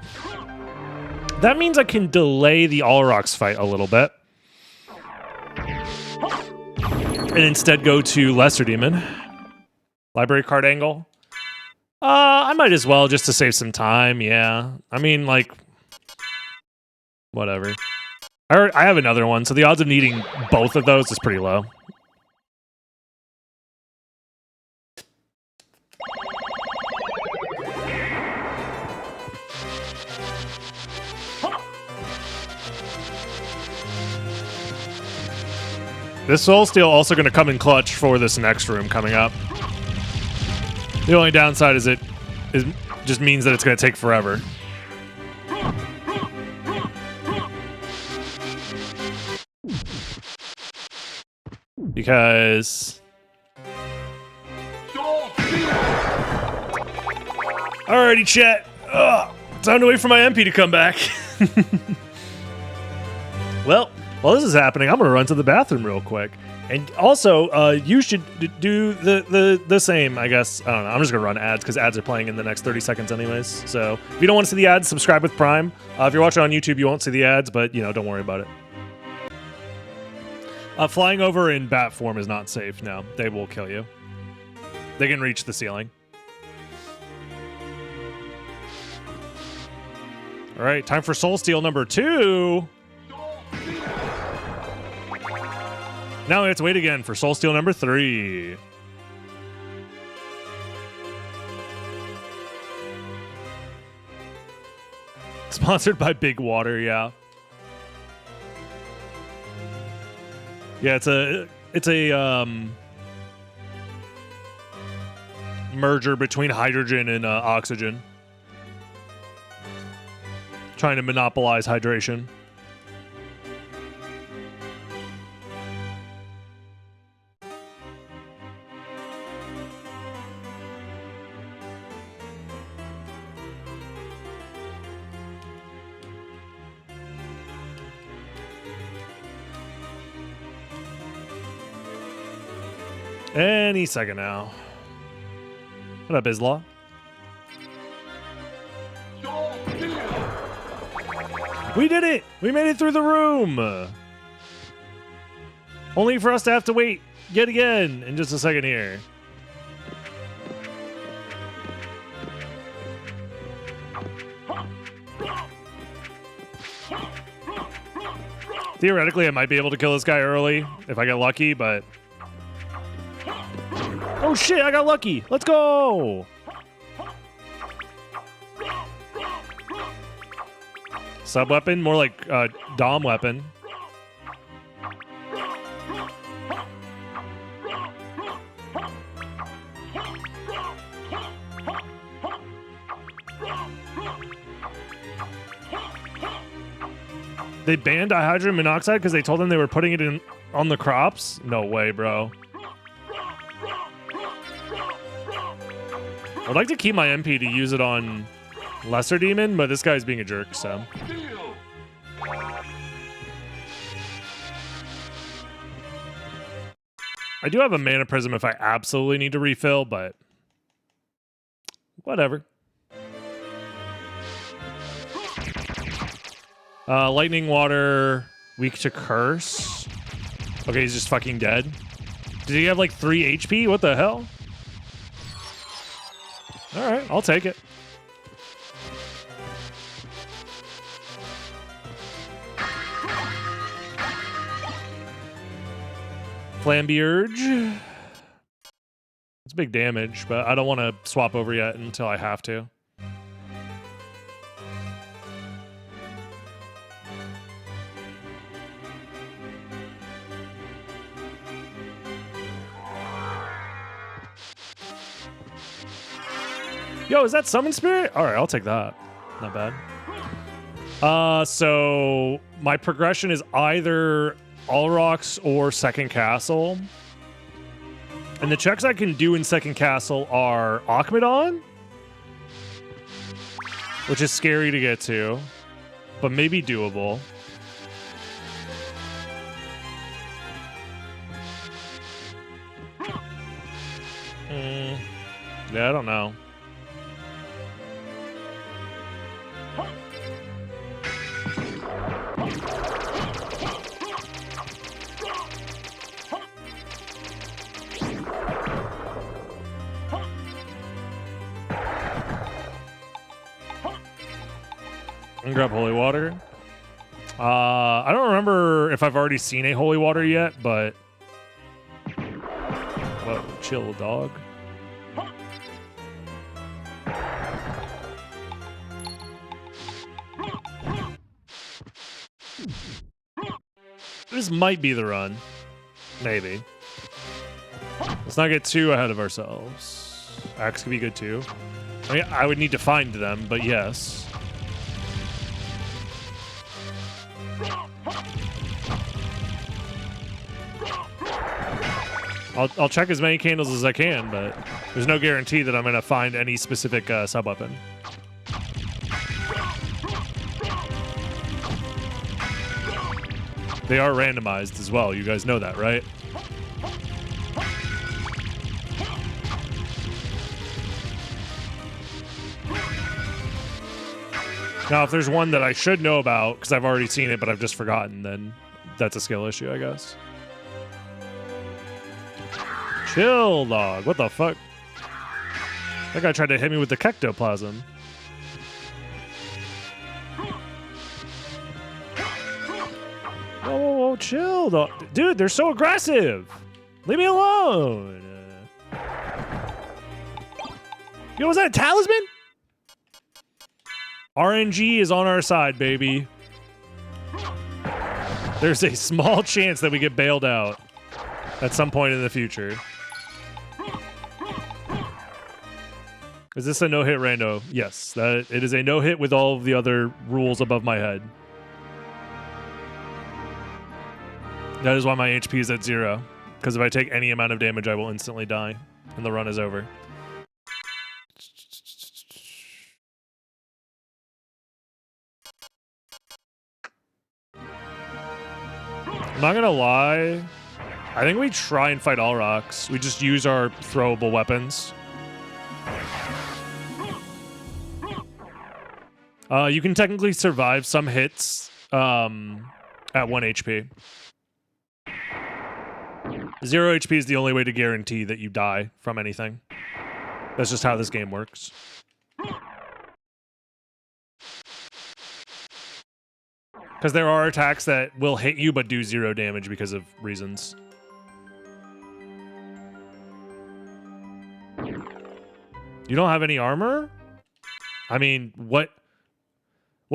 that means I can delay the Allrox fight a little bit. And instead go to Lesser Demon. Library card angle. I might as well, just to save some time, yeah. I mean, like, whatever. I have another one, so the odds of needing both of those is pretty low. This Soul Steal also going to come in clutch for this next room coming up. The only downside is just means that it's going to take forever. Because... Alrighty, chat. Ugh, time to wait for my MP to come back. Well, while this is happening, I'm going to run to the bathroom real quick. And also, you should do the same, I guess. I don't know. I'm just going to run ads because ads are playing in the next 30 seconds anyways. So if you don't want to see the ads, subscribe with Prime. If you're watching on YouTube, you won't see the ads, but, you know, don't worry about it. Flying over in bat form is not safe. No, they will kill you. They can reach the ceiling. All right, time for Soul Steal number 2. Now we have to wait again for Soul Steal number 3. Sponsored by Big Water, yeah. Yeah, it's a merger between hydrogen and oxygen. Trying to monopolize hydration. Any second now. What up, Islaw? We did it! We made it through the room! Only for us to have to wait yet again in just a second here. Theoretically, I might be able to kill this guy early if I get lucky, but... Oh shit, I got lucky! Let's go! Sub-weapon? More like Dom weapon. They banned dihydrogen monoxide because they told them they were putting it in on the crops? No way, bro. I'd like to keep my MP to use it on Lesser Demon, but this guy's being a jerk, so. I do have a Mana Prism if I absolutely need to refill, but whatever. Lightning Water, weak to Curse. Okay, he's just fucking dead. Did he have like 3 HP? What the hell? Alright, I'll take it. Flambeurge. It's big damage, but I don't want to swap over yet until I have to. Yo, is that Summon Spirit? All right, I'll take that. Not bad. So my progression is either All Rocks or Second Castle. And the checks I can do in Second Castle are Akmadon, which is scary to get to, but maybe doable. Yeah, I don't know. And grab Holy Water. I don't remember if I've already seen a Holy Water yet, but... Whoa, chill, dog. This might be the run. Maybe. Let's not get too ahead of ourselves. Axe could be good too. I mean, I would need to find them, but yes. I'll check as many candles as I can, but there's no guarantee that I'm going to find any specific sub-weapon. They are randomized as well. You guys know that, right? Now, if there's one that I should know about, because I've already seen it, but I've just forgotten, then that's a skill issue, I guess. Chill, dog. What the fuck? That guy tried to hit me with the Kectoplasm. Oh, chill, dog. Dude, they're so aggressive. Leave me alone. Yo, was that a talisman? RNG is on our side, baby. There's a small chance that we get bailed out at some point in the future. Is this a no-hit rando? Yes, it is a no-hit with all of the other rules above my head. That is why my HP is at 0. Because if I take any amount of damage, I will instantly die. And the run is over. I'm not gonna lie. I think we try and fight all rocks. We just use our throwable weapons. You can technically survive some hits at 1 HP. 0 HP is the only way to guarantee that you die from anything. That's just how this game works. Because there are attacks that will hit you but do 0 damage because of reasons. You don't have any armor? I mean, what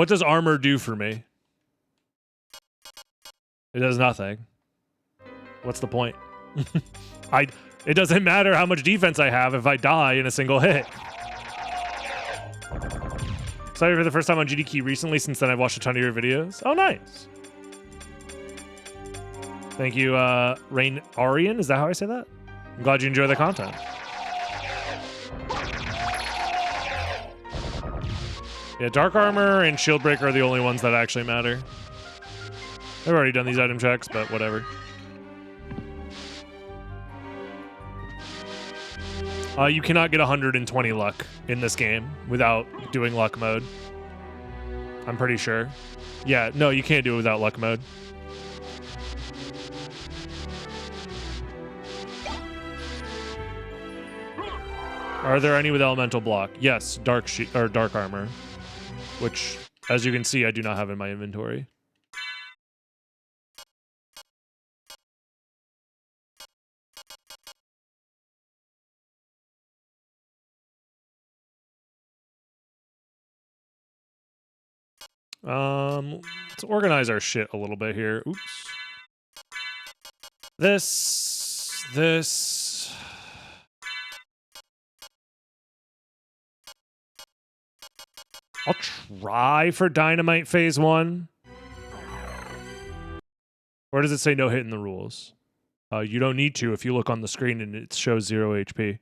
does armor do for me? It does nothing. What's the point? It doesn't matter how much defense I have if I die in a single hit. Excited for the first time on GDQ recently. Since then, I've watched a ton of your videos. Oh, nice. Thank you, Rain Arian. Is that how I say that? I'm glad you enjoy the content. Yeah, Dark Armor and Shield Breaker are the only ones that actually matter. I've already done these item checks, but whatever. You cannot get 120 luck in this game without doing luck mode. I'm pretty sure. Yeah, no, you can't do it without luck mode. Are there any with elemental block? Yes, dark armor, which, as you can see, I do not have in my inventory. Let's organize our shit a little bit here. Oops. This. I'll try for Dynamite Phase 1. Or does it say no hit in the rules? You don't need to if you look on the screen and it shows 0 HP.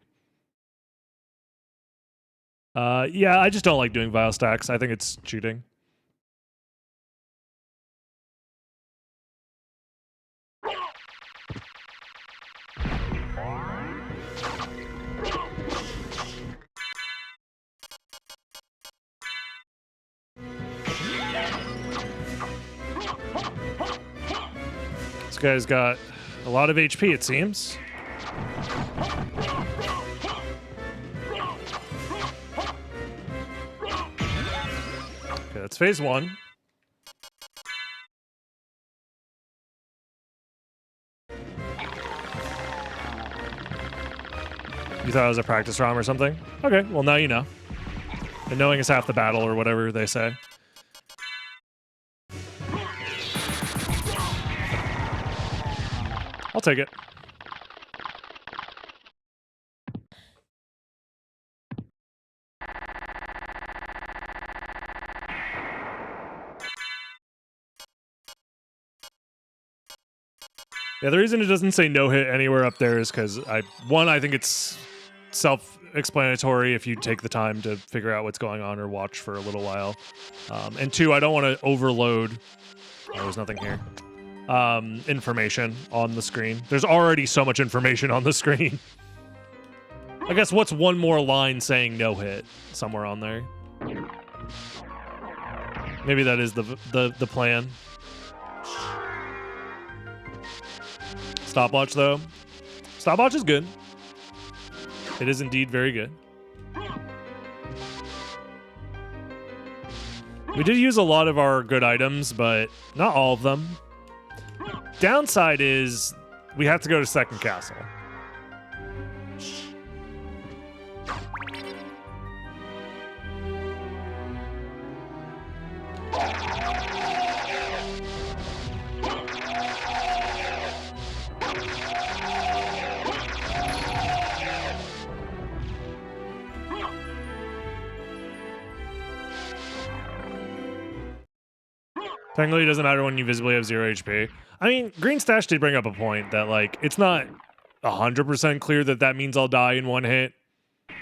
Yeah, I just don't like doing Vile Stacks. I think it's cheating. This guy's got a lot of HP, it seems. Okay, that's phase 1. You thought it was a practice ROM or something? Okay, well now you know. And knowing is half the battle, or whatever they say. I'll take it. Yeah, the reason it doesn't say no hit anywhere up there is because I think it's self-explanatory if you take the time to figure out what's going on or watch for a little while. And two, I don't want to overload. Oh, there's nothing here. Information on the screen. There's already so much information on the screen. I guess what's one more line saying no hit somewhere on there? Maybe that is the plan. Stopwatch though. Stopwatch is good. It is indeed very good. We did use a lot of our good items, but not all of them. Downside is we have to go to second castle. Technically, it doesn't matter when you visibly have 0 HP. I mean, Green Stash did bring up a point that, like, it's not 100% clear that that means I'll die in one hit.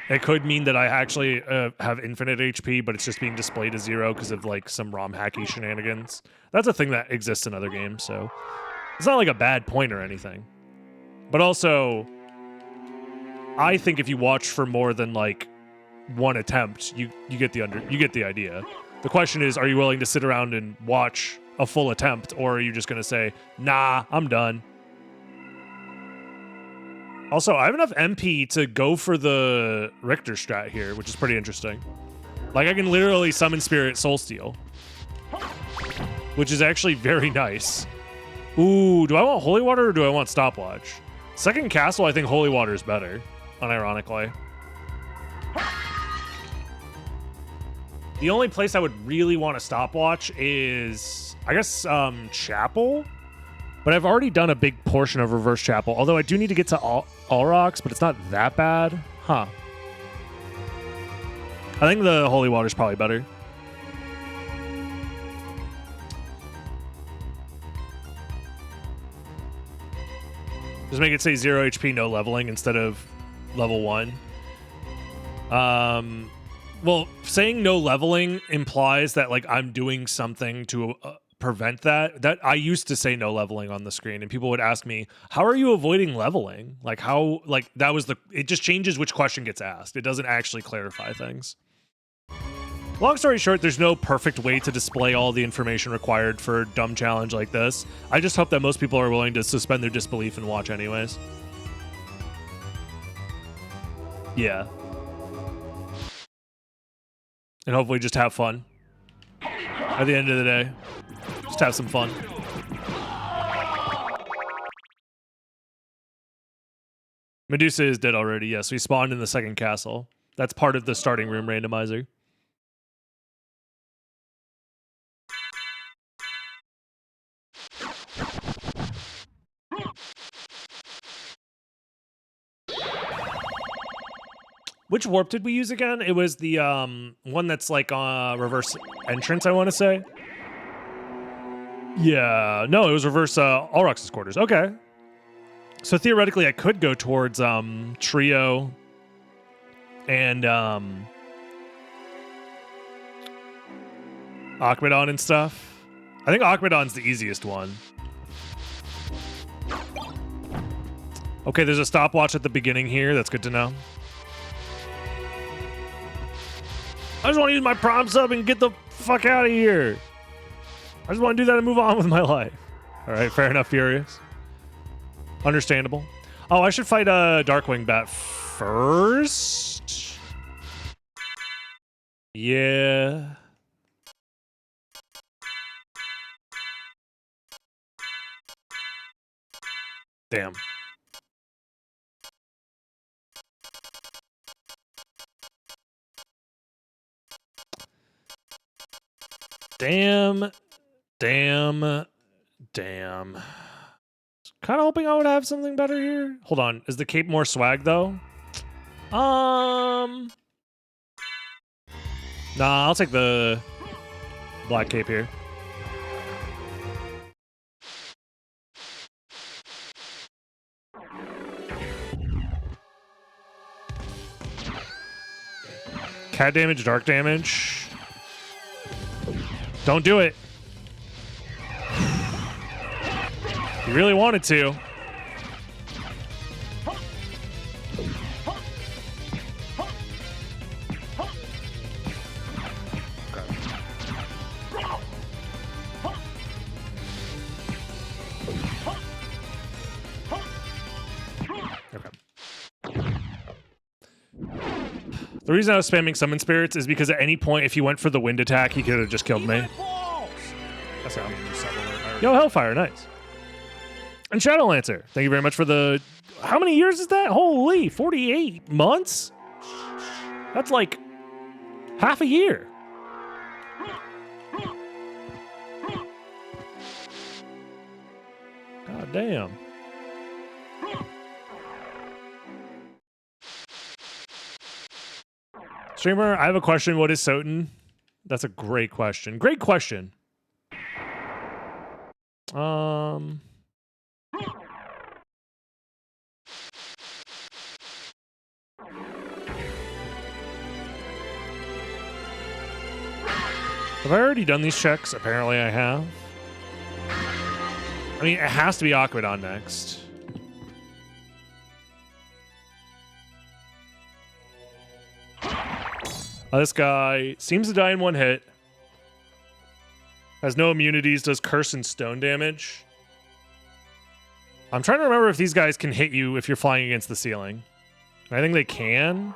It could mean that I actually have infinite HP, but it's just being displayed as 0 because of, like, some ROM hacky shenanigans. That's a thing that exists in other games, so it's not like a bad point or anything. But also, I think if you watch for more than, like, one attempt, you get the idea. The question is, are you willing to sit around and watch a full attempt, or are you just going to say, nah, I'm done? Also, I have enough MP to go for the Richter strat here, which is pretty interesting. Like, I can literally summon Spirit Soul Steal, which is actually very nice. Ooh, do I want Holy Water or do I want Stopwatch? Second Castle, I think Holy Water is better, unironically. The only place I would really want a stopwatch is, I guess, Chapel. But I've already done a big portion of Reverse Chapel, although I do need to get to Alrox, but it's not that bad. Huh. I think the Holy Water is probably better. Just make it say 0 HP, no leveling instead of level 1. Well, saying no leveling implies that, like, I'm doing something to prevent that. That I used to say no leveling on the screen, and people would ask me, how are you avoiding leveling? Like, how, like, that was it just changes which question gets asked. It doesn't actually clarify things. Long story short, there's no perfect way to display all the information required for a dumb challenge like this. I just hope that most people are willing to suspend their disbelief and watch anyways. Yeah. And hopefully just have fun. At the end of the day, just have some fun. Medusa is dead already, yes. We spawned in the second castle. That's part of the starting room randomizer. Which warp did we use again? It was the one that's like reverse entrance, I want to say. Yeah, no, it was reverse Alrox's quarters. Okay. So theoretically, I could go towards Trio and Akmadon and stuff. I think Akmadon's the easiest one. Okay, there's a stopwatch at the beginning here. That's good to know. I just want to use my Prom Sub and get the fuck out of here. I just want to do that and move on with my life. All right, fair enough, Furious. Understandable. Oh, I should fight a Darkwing Bat first. Yeah. Damn. Damn. Kind of hoping I would have something better here. Hold on. Is the cape more swag though? Nah, I'll take the black cape here. Cat damage, dark damage. Don't do it. You really wanted to. The reason I was spamming Summon Spirits is because at any point, if he went for the wind attack, he could have just killed me. That's how Yo, Hellfire, nice. And Shadowlancer, thank you very much for the... How many years is that? Holy, 48 months? That's like half a year. God damn. Streamer, I have a question. What is SotN? That's a great question. Great question. Have I already done these checks? Apparently I have. I mean, it has to be Aquadon next. This guy seems to die in one hit. Has no immunities, does curse and stone damage. I'm trying to remember if these guys can hit you if you're flying against the ceiling. I think they can.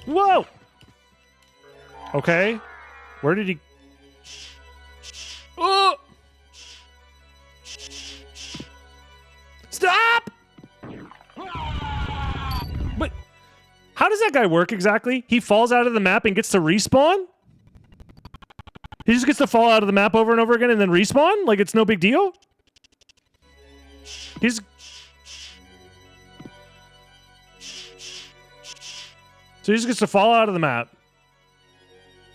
Whoa! Okay. Where did he... Oh! Stop! But how does that guy work exactly? He falls out of the map and gets to respawn? He just gets to fall out of the map over and over again and then respawn? Like it's no big deal? He's... So he just gets to fall out of the map.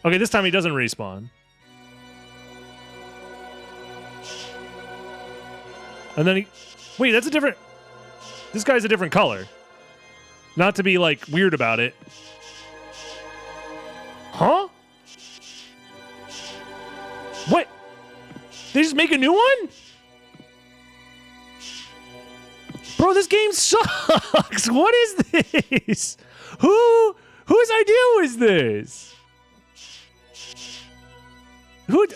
Okay, this time he doesn't respawn. And then he... Wait, that's a different... This guy's a different color. Not to be, like, weird about it. Huh? What? They just make a new one? Bro, this game sucks! What is this? Whose idea was this?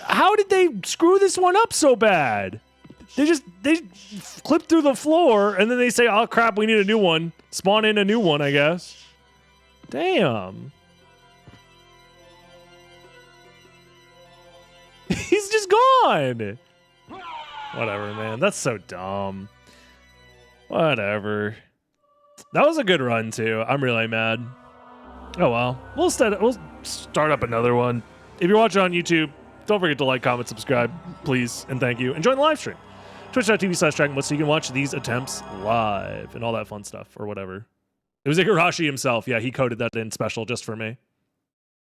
How did they screw this one up so bad? They clip through the floor and then they say, oh crap, we need a new one. Spawn in a new one, I guess. Damn. He's just gone. Whatever, man. That's so dumb. Whatever. That was a good run, too. I'm really mad. Oh, well. We'll start up another one. If you're watching on YouTube, don't forget to like, comment, subscribe, please, and thank you. And join the live stream. Twitch.tv/DragonBlitz so you can watch these attempts live and all that fun stuff, or whatever. It was Igarashi himself. Yeah, he coded that in special just for me.